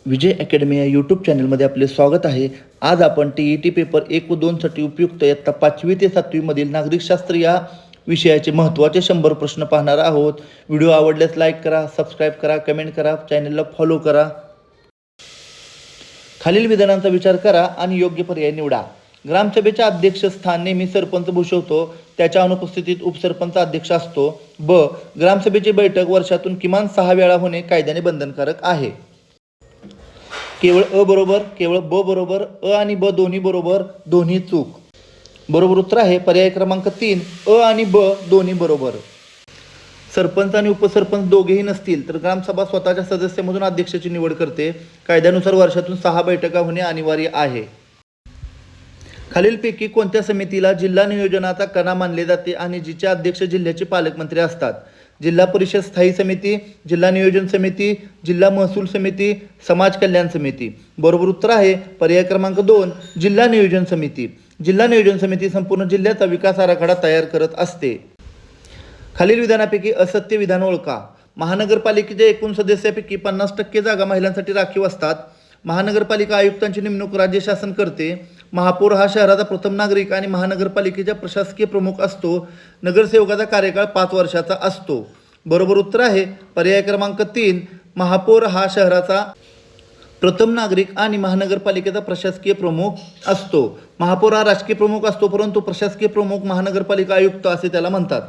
विजय academy या YouTube चॅनलमध्ये आपले स्वागत आहे. आज आपण TET पेपर 1 व 2साठी उपयुक्त इयत्ता 5वी ते 7वीमधील नागरिकशास्त्र या विषयाचे महत्त्वाचे 100 प्रश्न पाहणार आहोत. व्हिडिओ आवडल्यास लाईक करा, सबस्क्राईब करा, कमेंट करा, चॅनलला फॉलो करा. खालील विधानांचा विचार करा आणि योग्य पर्याय निवडा. ग्रामसभेचे अध्यक्षस्थान नेहमी सरपंच भूषवतो, त्याच्या अनुपस्थितीत उपसरपंच अध्यक्ष असतो. ब. ग्रामसभेची बैठक वर्षातून किमान 6 वेळा होणे कायद्याने बंधनकारक आहे. केवळ अ बरोबर, केवळ ब बरोबर, अ आणि ब दोन्ही बरोबर, दोन्ही चूक. बरोबर उत्तर आहे पर्याय क्रमांक 3, अ आणि ब दोन्ही बरोबर. सरपंच आणि उपसरपंच दोघेही नसतील तर ग्रामसभा स्वतःच्या सदस्यामधून अध्यक्षाची निवड करते. कायद्यानुसार वर्षातून 6 बैठका होणे अनिवार्य आहे. खालीलपैकी कोणत्या समितीला जिल्हा नियोजनाचा कणा मानले जाते आणि जिचे अध्यक्ष जिल्ह्याचे पालकमंत्री असतात? जिल्हा परिषद स्थायी समिती, जिल्हा नियोजन समिती, जिल्हा महसूल समिती, समाज कल्याण समिती. बरोबर उत्तर आहे पर्याय क्रमांक 2, जिल्हा नियोजन समिती. जिल्हा नियोजन समिती संपूर्ण जिल्ह्याचा विकास आराखडा तयार करत असते. खालील विधानापैकी असत्य विधान ओळखा. महानगरपालिकेच्या एकूण सदस्यापैकी 50% जागा महिलांसाठी राखीव असतात. महानगरपालिका आयुक्तांची नेमणूक राज्य शासन करते. महापौर हा शहराचा प्रथम नागरिक आणि महानगरपालिकेचा प्रशासकीय प्रमुख असतो. नगरसेवकाचा कार्यकाळ 5 वर्षाचा असतो. बरोबर उत्तर आहे पर्याय क्रमांक 3, महापौर हा शहराचा प्रथम नागरिक आणि महानगरपालिकेचा प्रशासकीय प्रमुख असतो. महापौर हा राजकीय प्रमुख असतो, परंतु प्रशासकीय प्रमुख महानगरपालिका आयुक्त असे त्याला म्हणतात.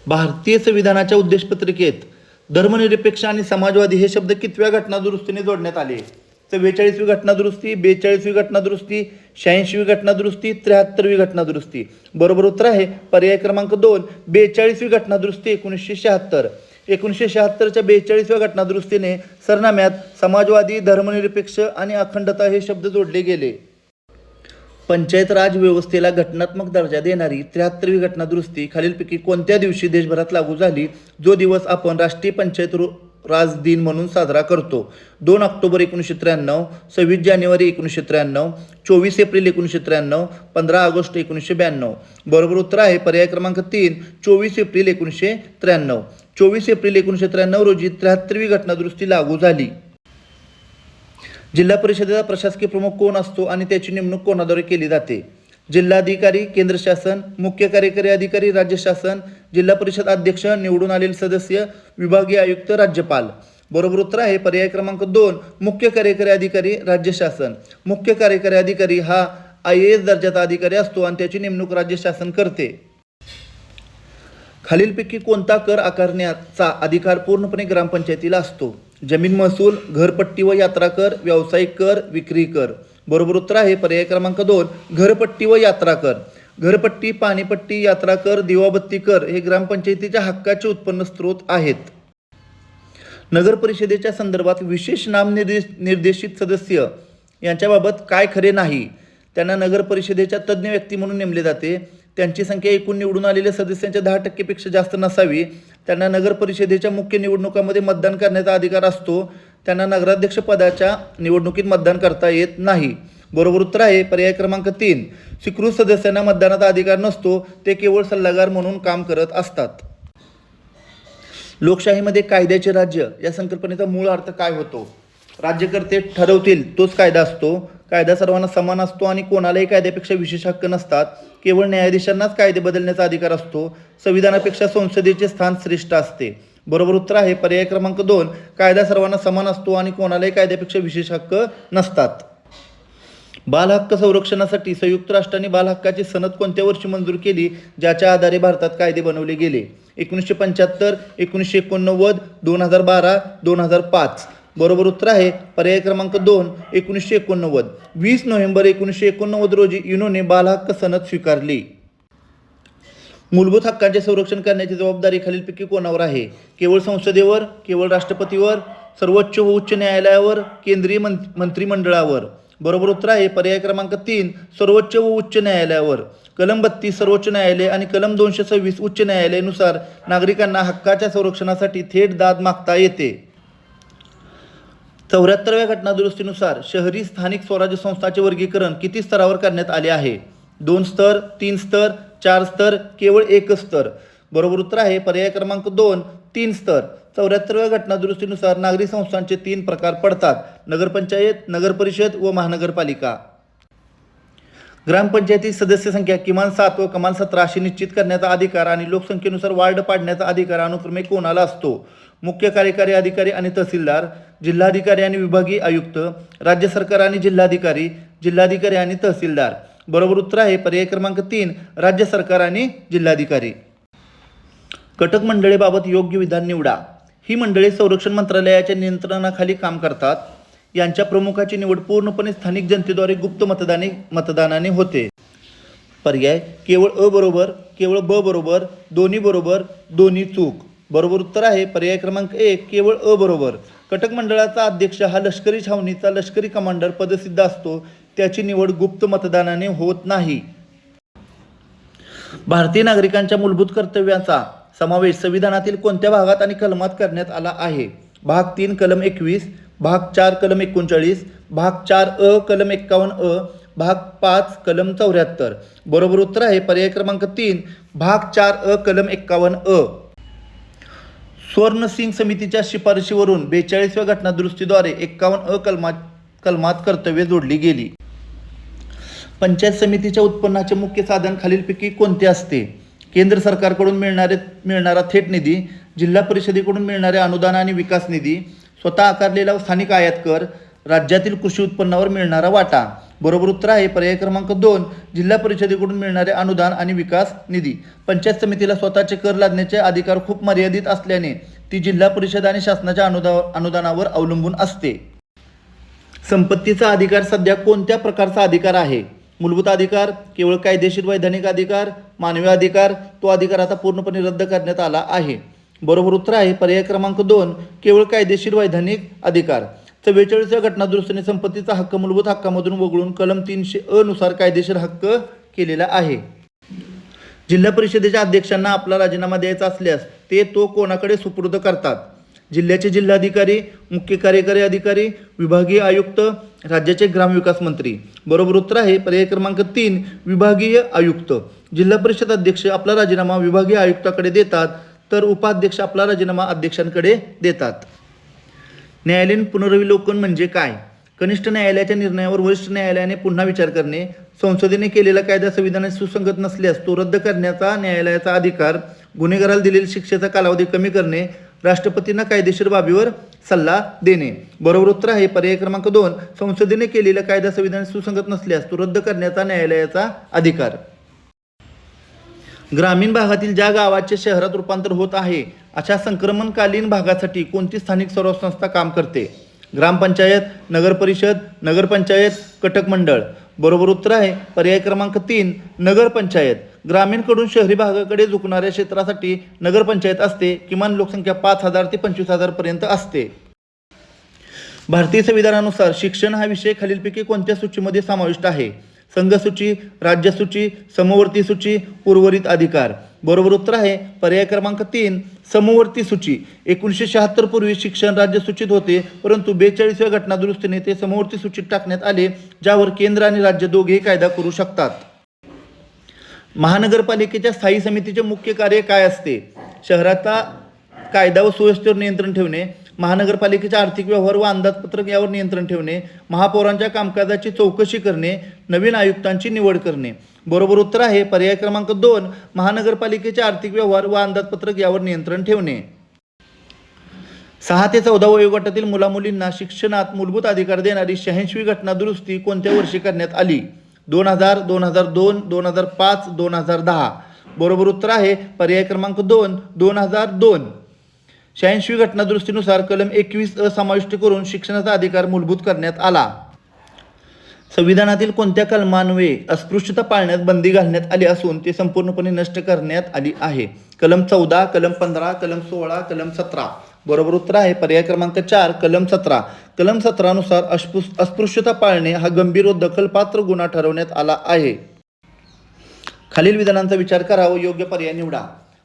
भारतीय संविधानाच्या उद्देशपत्रिकेत धर्मनिरपेक्ष आणि समाजवादी हे शब्द कितव्या घटनादुरुस्तीने जोडण्यात आले? 44वी घटनादुरुस्ती, 42वी घटनादुरुस्ती, 86वी घटनादुरुस्ती, 73वी घटनादुरुस्ती. बरोबर उत्तर आहे पर्याय क्रमांक 2, 42वी घटनादुरुस्ती 1976. 1976च्या 42व्या घटनादुरुस्तीने सरनाम्यात समाजवादी, धर्मनिरपेक्ष आणि अखंडता हे शब्द जोडले गेले. पंचायत राज व्यवस्थेला घटनात्मक दर्जा देणारी 73वी घटनादुरुस्ती खालीलपैकी कोणत्या दिवशी देशभरात लागू झाली? जो दिवस आपण राष्ट्रीय पंचायत राज दिन म्हणून साजरा करतो. 2 ऑक्टोबर 1993, 26 जानेवारी 1993, 24 एप्रिल 1993, 15 ऑगस्ट 1992. बरोबर उत्तर आहे पर्याय क्रमांक 3, 24 एप्रिल 1993. 24 एप्रिल 1993 रोजी 73वी घटनादुरुस्ती लागू झाली. जिल्हा परिषदेचा प्रशासकीय प्रमुख कोण असतो आणि त्याची नेमणूक कोणाद्वारे केली जाते? जिल्हाधिकारी केंद्र शासन, मुख्य कार्यकारी अधिकारी राज्य शासन, जिल्हा परिषद अध्यक्ष, निवडून आलेले सदस्य, विभागीय आयुक्त, राज्यपाल. बरोबर उत्तर आहे पर्याय क्रमांक 2, मुख्य कार्यकारी अधिकारी राज्य शासन. मुख्य कार्यकारी अधिकारी हा IAS दर्जाचा अधिकारी असतो आणि त्याची नेमणूक राज्य शासन करते. खालीलपैकी कोणता कर आकारण्याचा अधिकार पूर्णपणे ग्रामपंचायतीला असतो? जमीन महसूल, घरपट्टी व यात्रा कर, व्यावसायिक कर, विक्री कर. बरोबर उत्तर आहे पर्याय क्रमांक 2, घरपट्टी व यात्रा कर. घरपट्टी, पाणीपट्टी, यात्रा कर, दिवाबत्ती कर हे ग्रामपंचायतीच्या हक्काचे उत्पन्न स्रोत आहेत. नगर परिषदेच्या संदर्भात विशेष नामनिर्देशित सदस्य यांच्याबाबत काय खरे नाही? त्यांना नगर परिषदेच्या तज्ज्ञ व्यक्ती म्हणून नेमले जाते. त्यांची संख्या एकूण निवडून आलेल्या सदस्यांच्या 10% जास्त नसावी. त्यांना नगर परिषदेच्या मुख्य निवडणुकांमध्ये मतदान करण्याचा अधिकार असतो. त्यांना नगराध्यक्ष पदाच्या निवडणुकीत मतदान करता येत नाही. बरोबर उत्तर आहे पर्याय क्रमांक 3, स्वीकृत सदस्यांना मतदानाचा अधिकार नसतो, ते केवळ सल्लागार म्हणून काम करत असतात. लोकशाहीमध्ये कायद्याचे राज्य या संकल्पनेचा मूळ अर्थ काय होतो? राज्यकर्ते ठरवतील तोच कायदा असतो. कायदा सर्वांना समान असतो आणि कोणालाही कायद्यापेक्षा विशेष हक्क नसतात. केवळ न्यायाधीशांनाच कायदे बदलण्याचा अधिकार असतो. संविधानापेक्षा संसदेचे स्थान श्रेष्ठ असते. बरोबर उत्तर आहे पर्याय क्रमांक 2, कायदा सर्वांना समान असतो आणि कोणालाही कायद्यापेक्षा विशेष हक्क नसतात. बालहक्क संरक्षणासाठी संयुक्त राष्ट्रांनी बालहक्काची सनद कोणत्या वर्षी मंजूर केली, ज्याच्या आधारे भारतात कायदे बनवले गेले? 1975, 1989, 2012, 2005. बरोबर उत्तर आहे पर्याय क्रमांक 2, 1989. 20 नोव्हेंबर 1989 रोजी युनोने बालहक्क सनद स्वीकारली. मूलभूत हक्कांचे संरक्षण करण्याची जबाबदारी खालीलपैकी कोणावर आहे? केवळ संसदेवर, केवळ राष्ट्रपतीवर, सर्वोच्च व उच्च न्यायालयावर, केंद्रीय मंत्रिमंडळावर. बरोबर उत्तर आहे पर्याय क्रमांक 3, सर्वोच्च व उच्च न्यायालयावर. कलम 32 सर्वोच्च न्यायालय आणि कलम 226 उच्च न्यायालयानुसार नागरिकांना हक्काच्या संरक्षणासाठी थेट दाद मागता येते. 74व्या घटनादुरुस्तीनुसार शहरी स्थानिक स्वराज्य संस्थांचे वर्गीकरण किती स्तरावर करण्यात आले आहे? 2 स्तर, 3 स्तर, 4 स्तर, केवळ 1 स्तर. बरोबर उत्तर आहे पर्याय क्रमांक 2, 3 स्तर. 74व्या घटनादुरुस्तीनुसार नागरी संस्थांचे 3 प्रकार पडतात: नगरपंचायत, नगरपरिषद व महानगरपालिका. ग्रामपंचायती सदस्य संख्या किमान 7 व कमाल 17 अशी निश्चित करण्याचा अधिकार आणि लोकसंख्येनुसार वार्ड पाडण्याचा अधिकार अनुक्रमे कोणाला असतो? मुख्य कार्यकारी अधिकारी आणि तहसीलदार, जिल्हाधिकारी आणि विभागीय आयुक्त, राज्य सरकार आणि जिल्हाधिकारी, जिल्हाधिकारी आणि तहसीलदार. बरोबर उत्तर आहे पर्याय क्रमांक 3, राज्य सरकार आणि जिल्हाधिकारी. कटक मंडळीबाबत योग्य विधान निवडा. ही मंडळे संरक्षण मंत्रालयाच्या नियंत्रणाखाली काम करतात. यांच्या प्रमुखाची निवड पूर्णपणे स्थानिक जनतेद्वारे गुप्त मतदानाने होते. पर्याय केवळ अ बरोबर, केवळ ब बरोबर, दोन्ही बरोबर, दोन्ही चूक. बरोबर उत्तर आहे पर्याय क्रमांक 1, केवळ अ बरोबर. कटक मंडळाचा अध्यक्ष हा लष्करी छावणीचा लष्करी कमांडर पदसिद्ध असतो. त्याची निवड गुप्त मतदानाने होत नाही. भारतीय नागरिकांच्या मूलभूत कर्तव्यांचा समावेश संविधानातील कोणत्या भागात आणि कलमात करण्यात आला आहे? भाग 3 कलम 21, भाग 4 कलम 39, भाग 4 अ कलम 51 अ, भाग 5 कलम 74. बरोबर उत्तर आहे पर्याय क्रमांक 3, भाग 4 अ कलम 51 अ. स्वर्ण सिंग समितीच्या शिफारशीवरून 42व्या घटनादुरुस्तीद्वारे 51 अ कलमात कर्तव्ये जोडली गेली. पंचायत समितीच्या उत्पन्नाचे मुख्य साधन खालीलपैकी कोणते असते? केंद्र सरकारकडून मिळणारा थेट निधी, जिल्हा परिषदेकडून मिळणारे अनुदान आणि विकास निधी, स्वतः आकारलेला स्थानिक आयात कर, राज्यातील कृषी उत्पन्नावर मिळणारा वाटा. बरोबर उत्तर आहे पर्याय क्रमांक 2, जिल्हा परिषदेकडून मिळणारे अनुदान आणि विकास निधी. पंचायत समितीला स्वतःचे कर लादण्याचे अधिकार खूप मर्यादित असल्याने ती जिल्हा परिषद आणि शासनाच्या अनुदानावर अवलंबून असते. संपत्तीचा अधिकार सध्या कोणत्या प्रकारचा अधिकार आहे? मूलभूत अधिकार, केवळ कायदेशीर वैधानिक अधिकार, मानवी अधिकार. तो अधिकार आता पूर्णपणे रद्द करण्यात आला आहे. बरोबर उत्तर आहे पर्याय क्रमांक 2, केवळ कायदेशीर वैधानिक अधिकार. 44व्या घटनादुरुस्तीने संपत्तीचा हक्क मूलभूत हक्कामधून वगळून कलम 300 अ नुसार कायदेशीर हक्क केलेला आहे. जिल्हा परिषदेच्या अध्यक्षांना आपला राजीनामा द्यायचा असल्यास ते तो कोणाकडे सुपूर्द करतात? जिल्ह्याचे जिल्हाधिकारी, मुख्य कार्यकारी अधिकारी, विभागीय आयुक्त, राज्याचे ग्रामविकास मंत्री. बरोबर उत्तर आहे पर्याय क्रमांक 3, विभागीय आयुक्त. जिल्हा परिषद अध्यक्ष आपला राजीनामा विभागीय आयुक्ताकडे देतात, तर उपाध्यक्ष आपला राजीनामा अध्यक्षांकडे देतात. न्यायालयीन पुनर्विलोकन म्हणजे काय? कनिष्ठ न्यायालयाच्या निर्णयावर वरिष्ठ न्यायालयाने पुन्हा विचार करणे, संसदेने केलेला कायदा संविधानाशी सुसंगत नसल्यास तो रद्द करण्याचा न्यायालयाचा अधिकार, गुन्हेगाराला दिलेल्या शिक्षेचा कालावधी कमी करणे, राष्ट्रपतींना कायदेशीर बाबीवर सल्ला देणे. बरोबर उत्तर आहे पर्याय क्रमांक 2, संसदेने केलेला कायदा संविधानाशी सुसंगत नसल्यास तो रद्द करण्याचा न्यायालयाचा अधिकार. ग्रामीण भागातील ज्या गावाचे शहरात रूपांतर होत आहे अशा संक्रमणकालीन भागासाठी कोणती स्थानिक स्वराज्य संस्था काम करते? ग्रामपंचायत, नगरपरिषद, नगरपंचायत, कटक मंडळ. बरोबर उत्तर आहे पर्याय क्रमांक 3, नगरपंचायत. ग्रामीणकडून शहरी भागाकडे झुकणाऱ्या क्षेत्रासाठी नगरपंचायत असते. किमान लोकसंख्या 5,000 ते 25,000 पर्यंत असते. भारतीय संविधानानुसार शिक्षण हा विषय खालीलपैकी कोणत्या सूचीमध्ये समाविष्ट आहे? संघसूची, राज्यसूची, समवर्ती सूची, उर्वरित अधिकार. बरोबर उत्तर आहे पर्याय क्रमांक 3, समवर्ती सूची. 1976 पूर्वी शिक्षण राज्यसूचीत होते, परंतु 42व्या घटनादुरुस्तीने ते समवर्ती सूचीत टाकण्यात आले, ज्यावर केंद्र आणि राज्य दोघेही कायदा करू शकतात. महानगरपालिकेच्या स्थायी समितीचे मुख्य कार्य काय असते? शहराचा कायदा व सुव्यवस्थेवर नियंत्रण ठेवणे, महानगरपालिकेच्या आर्थिक व्यवहार व अंदाजपत्रक यावर नियंत्रण ठेवणे, महापौरांच्या कामकाजाची चौकशी करणे, नवीन आयुक्तांची निवड करणे. बरोबर उत्तर आहे पर्याय क्रमांक 2, महानगरपालिकेच्या आर्थिक व्यवहार व अंदाजपत्रक यावर नियंत्रण ठेवणे. 6 ते 14 वयोगटातील मुलामुलींना शिक्षणात मूलभूत अधिकार देणारी 86वी घटनादुरुस्ती कोणत्या वर्षी करण्यात आली? 2000, 2002, 2005, 2010. बरोबर उत्तर आहे पर्याय क्रमांक 2, 2002. 86वी घटनादुरुस्तीनुसार कलम 21 अ समाविष्ट करून शिक्षणाचा अधिकार मूलभूत करण्यात आला. संविधानातील कोणत्या कलमान्वये अस्पृश्यता पाळण्यात बंदी घालण्यात आली असून ते संपूर्णपणे नष्ट करण्यात आली आहे? कलम 14, कलम 15, कलम 16, कलम 17. बरोबर उत्तर आहे पर्याय क्रमांक 4, कलम 17. कलम 17 नुसार अस्पृश्यता पाळणे हा गंभीर व दखलपात्र गुन्हा ठरवण्यात आला आहे. खालील विधानांचा विचार करा व योग्य पर्याय निवडा.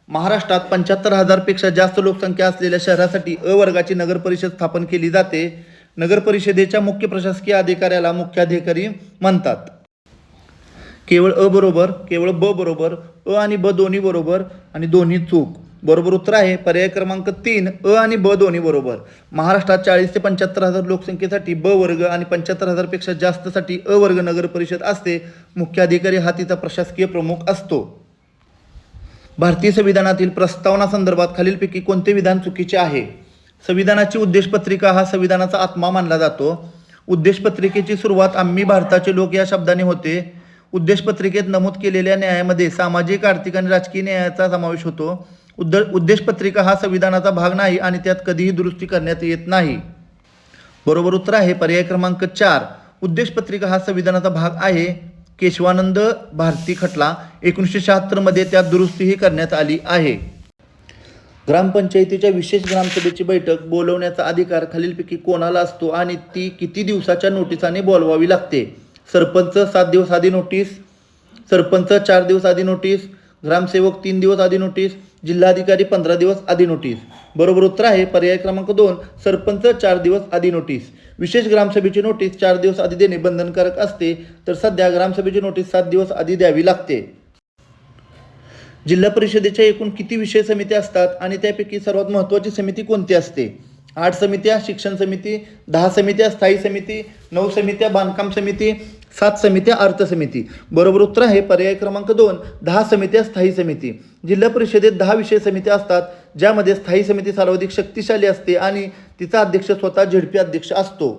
महाराष्ट्रात 75,000 पेक्षा जास्त लोकसंख्या असलेल्या शहरासाठी अ वर्गाची नगरपरिषद स्थापन केली जाते. नगरपरिषदेच्या मुख्य प्रशासकीय अधिकाऱ्याला मुख्याधिकारी म्हणतात. केवळ अ बरोबर, केवळ ब बरोबर, अ आणि ब दोन्ही बरोबर आणि दोन्ही चूक. बरोबर उत्तर आहे पर्याय क्रमांक 3 अ आणि ब दोन्ही बरोबर. महाराष्ट्रात 40 ते 75,000 लोकसंख्येसाठी ब वर्ग आणि 75,000 पेक्षा जास्तसाठी अ वर्ग नगर परिषद असते. मुख्य अधिकारी हा तिचा प्रशासकीय प्रमुख असतो. भारतीय संविधानातील प्रस्तावना संदर्भात खालीलपैकी कोणते विधान चुकीचे आहे? संविधानाची उद्देशपत्रिका हा संविधानाचा आत्मा मानला जातो. उद्देशपत्रिकेची सुरुवात आम्ही भारताचे लोक या शब्दाने होते. उद्देशपत्रिकेत नमूद केलेल्या न्यायामध्ये सामाजिक, आर्थिक आणि राजकीय न्यायाचा समावेश होतो. उद्देशपत्रिका हा संविधानाचा भाग नाही आणि त्यात कधीही दुरुस्ती करण्यात येत नाही. बरोबर उत्तर आहे पर्याय क्रमांक 4. उद्देशपत्रिका हा संविधानाचा भाग आहे. केशवानंद भारती खटला 1976 मध्ये त्यात दुरुस्तीही करण्यात आली आहे. ग्रामपंचायतीच्या विशेष ग्रामसभेची बैठक बोलवण्याचा अधिकार खालीलपैकी कोणाला असतो आणि ती किती दिवसाच्या नोटिसाने बोलवावी लागते? सरपंच 7 दिवस आधी नोटीस, सरपंच 4 दिवस आधी नोटीस, ग्रामसेवक 3 दिवस आधी नोटीस, जिल्हाधिकारी 15 दिवस आधी नोटीस. बरोबर उत्तर आहे पर्याय क्रमांक 2. सरपंच 4 दिवस आधी नोटीस. विशेष ग्रामसभेची नोटीस 4 दिवस आधी देणे बंधनकारक असते, तर सध्या ग्रामसभेची नोटीस 7 दिवस आधी द्यावी लागते. जिल्हा परिषदेच्या एकूण किती विषय समित्या असतात आणि त्यापैकी सर्वात महत्त्वाची समिती कोणती असते? 8 समित्या शिक्षण समिती, 10 समित्या स्थायी समिती, 9 समित्या बांधकाम समिती, 7 समित्या अर्थ समिती. बरोबर उत्तर आहे पर्याय क्रमांक 2. 10 समित्या स्थायी समिती. जिल्हा परिषदेत 10 विषय समित्या असतात, ज्यामध्ये स्थायी समिती सर्वाधिक शक्तिशाली असते आणि तिचा अध्यक्ष स्वतः झेडपी अध्यक्ष असतो.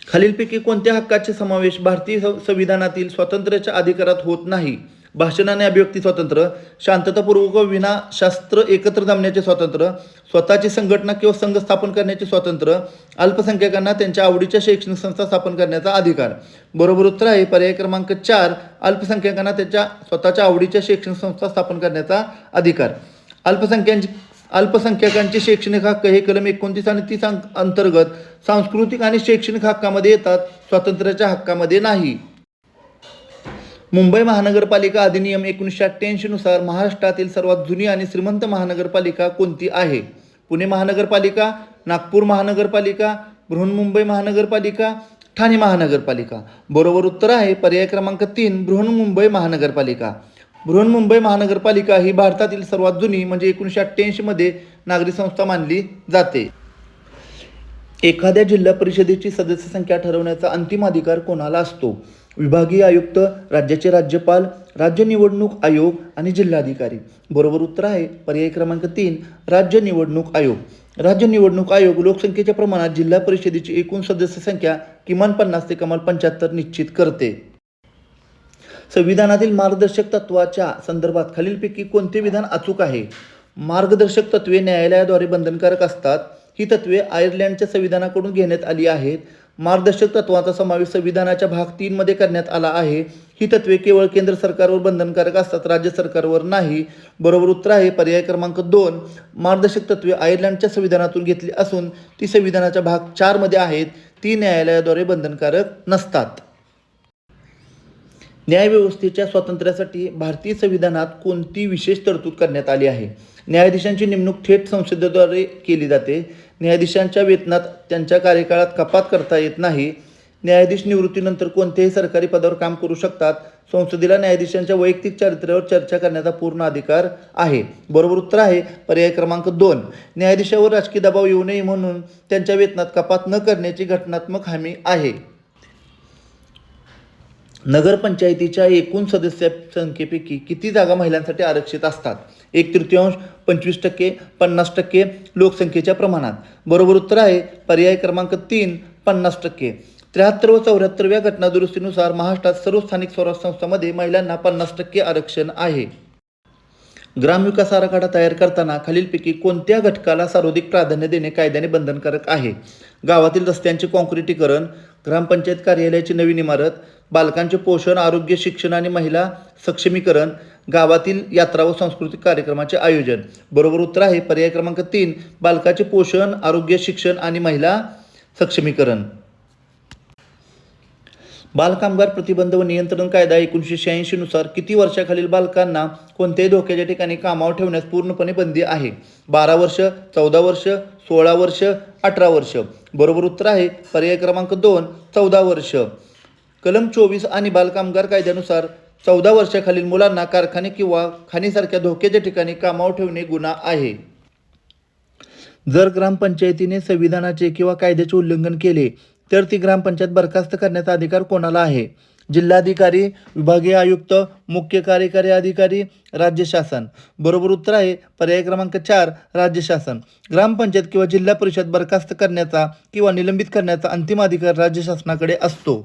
खालीलपैकी कोणत्या हक्काचे समावेश भारतीय संविधानातील स्वातंत्र्याच्या अधिकारात होत नाही? भाषण आणि अभिव्यक्ती स्वातंत्र्य, शांततापूर्वक व विना शस्त्र एकत्र जमण्याचे स्वातंत्र्य, स्वतःची संघटना किंवा संघ स्थापन करण्याचे स्वातंत्र्य, अल्पसंख्याकांना त्यांच्या आवडीच्या शैक्षणिक संस्था स्थापन करण्याचा अधिकार. बरोबर उत्तर आहे पर्याय क्रमांक 4. अल्पसंख्याकांना त्यांच्या स्वतःच्या आवडीच्या शैक्षणिक संस्था स्थापन करण्याचा अधिकार. अल्पसंख्याकांचे शैक्षणिक हक्क हे कलम 29 आणि 30 अंतर्गत सांस्कृतिक आणि शैक्षणिक हक्कामध्ये येतात, स्वातंत्र्याच्या हक्कामध्ये नाही. मुंबई महानगरपालिका अधिनियम 1988 नुसार महाराष्ट्रातील सर्वात जुनी आणि श्रीमंत महानगरपालिका कोणती आहे? पुणे महानगरपालिका, नागपूर महानगरपालिका, बृहन्मुंबई महानगरपालिका, ठाणे महानगरपालिका. बरोबर उत्तर आहे पर्याय क्रमांक 3. बृहन्मुंबई महानगरपालिका. बृहन्मुंबई महानगरपालिका ही भारतातील सर्वात जुनी म्हणजे 1988 मध्ये नागरी संस्था मानली जाते. एखाद्या जिल्हा परिषदेची सदस्य संख्या ठरवण्याचा अंतिम अधिकार कोणाला असतो? विभागीय आयुक्त, राज्याचे राज्यपाल, राज्य निवडणूक आयोग आणि जिल्हाधिकारी. बरोबर उत्तर आहे पर्याय क्रमांक 3. राज्य निवडणूक आयोग. राज्य निवडणूक आयोग लोकसंख्येच्या प्रमाणात जिल्हा परिषदेची एकूण सदस्य संख्या किमान 50 ते कमाल 75 निश्चित करते. संविधानातील मार्गदर्शक तत्वाच्या संदर्भात खालीलपैकी कोणते विधान अचूक आहे? मार्गदर्शक तत्वे न्यायालयाद्वारे बंधनकारक असतात. ही तत्वे आयर्लंडच्या संविधानाकडून घेण्यात आली आहेत. मार्गदर्शक तत्वांचा समावेश संविधानाच्या भाग 3 मध्ये करण्यात आला आहे. ही तत्वे केवळ केंद्र सरकारवर बंधनकारक असतात, राज्य सरकारवर नाही. बरोबर उत्तर आहे पर्याय क्रमांक 2. मार्गदर्शक तत्वे आयर्लंडच्या संविधानातून घेतली असून ती संविधानाच्या भाग 4 मध्ये आहेत. ती न्यायालयाद्वारे बंधनकारक नसतात. न्यायव्यवस्थेच्या स्वातंत्र्यासाठी भारतीय संविधानात कोणती विशेष तरतूद करण्यात आली आहे? न्यायाधीशांची नेमणूक थेट संसदेद्वारे केली जाते. न्यायाधीशांच्या वेतनात त्यांच्या कार्यकाळात कपात करता येत नाही. न्यायाधीश निवृत्तीनंतर कोणत्याही सरकारी पदावर काम करू शकतात. संसदेला न्यायाधीशांच्या वैयक्तिक चारित्र्यावर चर्चा करण्याचा पूर्ण अधिकार आहे. बरोबर उत्तर आहे पर्याय क्रमांक 2. न्यायाधीशावर राजकीय दबाव येऊ नये म्हणून त्यांच्या वेतनात कपात न करण्याची घटनात्मक हमी आहे. नगरपंचायतीच्या एकूण सदस्य संख्येपैकी किती जागा महिलांसाठी आरक्षित असतात? 1/3, 25%, 50% लोकसंख्येच्या प्रमाणात. बरोबर उत्तर आहे पर्याय क्रमांक 3. 50%. 73 व 74व्या घटनादुरुस्तीनुसार महाराष्ट्रात सर्व स्थानिक स्वराज्य संस्थांमध्ये महिलांना 50% आरक्षण आहे. ग्रामविकास आराखडा तयार करताना खालीलपैकी कोणत्या घटकाला सर्वाधिक प्राधान्य देणे कायद्याने बंधनकारक आहे? गावातील रस्त्यांचे काँक्रिटीकरण, ग्रामपंचायत कार्यालयाची नवीन इमारत, बालकांचे पोषण, आरोग्य, शिक्षण आणि महिला सक्षमीकरण, गावातील यात्रा व सांस्कृतिक कार्यक्रमाचे आयोजन. बरोबर उत्तर आहे पर्याय क्रमांक 3. बालकाचे पोषण, आरोग्य, शिक्षण आणि महिला सक्षमीकरण. बालकामगार प्रतिबंध व नियंत्रण कायदा 1986 नुसार किती वर्षाखालील बालकांना कोणत्याही धोक्याच्या ठिकाणी कामावर ठेवण्यास पूर्णपणे बंदी आहे? 12 वर्ष, 14 वर्ष, 16 वर्ष, 18 वर्ष. बरोबर उत्तर आहे पर्याय क्रमांक 2. 14 वर्ष. कलम 24 आणि बालकामगार कायद्यानुसार 14 वर्षाखालील मुलांना कारखाने किंवा खाणीसारख्या धोक्याच्या ठिकाणी कामावर ठेवणे गुन्हा आहे. जर ग्रामपंचायतीने संविधानाचे किंवा कायद्याचे उल्लंघन केले तर ती ग्रामपंचायत बरखास्त करण्याचा अधिकार कोणाला आहे? जिल्हाधिकारी, विभागीय आयुक्त, मुख्य कार्यकारी अधिकारी, राज्य शासन. बरोबर उत्तर आहे पर्याय क्रमांक 4 राज्य शासन. ग्रामपंचायत किंवा जिल्हा परिषद बरखास्त करण्याचा किंवा निलंबित करण्याचा अंतिम अधिकार राज्य शासनाकडे असतो.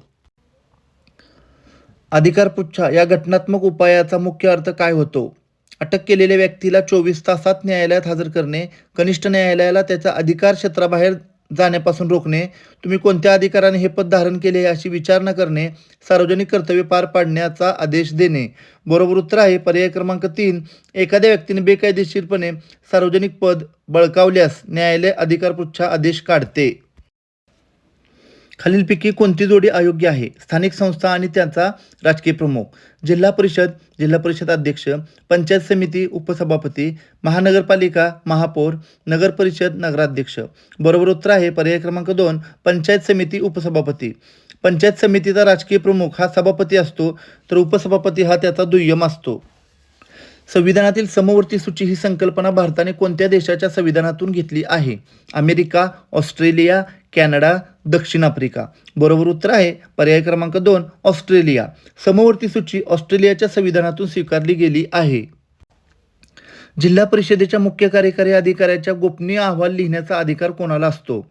अधिकारपुच्छा या घटनात्मक उपायाचा मुख्य अर्थ काय होतो? अटक केलेल्या व्यक्तीला 24 तासात न्यायालयात हजर करणे, कनिष्ठ न्यायालयाला त्याच्या अधिकार क्षेत्राबाहेर जाण्यापासून रोखणे, तुम्ही कोणत्या अधिकाराने हे पद धारण केले अशी विचारणा करणे, सार्वजनिक कर्तव्य पार पाडण्याचा आदेश देणे. बरोबर उत्तर आहे पर्याय क्रमांक 3 एखाद्या व्यक्तीने बेकायदेशीरपणे सार्वजनिक पद बळकावल्यास न्यायालय अधिकारपुच्छा आदेश काढते. खालीलपैकी कोणती जोडी अयोग्य आहे? स्थानिक संस्था आणि त्यांचा राजकीय प्रमुख, जिल्हा परिषद अध्यक्ष, पंचायत समिती उपसभापती, महानगरपालिका महापौर, नगर परिषद नगराध्यक्ष. बरोबर उत्तर आहे पर्याय क्रमांक 2 पंचायत समिती उपसभापती. पंचायत समितीचा राजकीय प्रमुख हा सभापती असतो तर उपसभापती हा त्याचा दुय्यम असतो. संविधानातील समवर्ती सूची ही संकल्पना भारताने कोणत्या देशाच्या संविधानातून घेतली आहे? अमेरिका, ऑस्ट्रेलिया, कॅनडा, दक्षिण आफ्रिका. बरोबर उत्तर आहे पर्याय क्रमांक 2 ऑस्ट्रेलिया. समवर्ती सूची ऑस्ट्रेलियाच्या संविधानातून स्वीकारली गेली आहे. जिल्हा परिषदेच्या मुख्य कार्यकारी अधिकाऱ्याच्या गोपनीय अहवाल लिहिण्याचा अधिकार कोणाला असतो?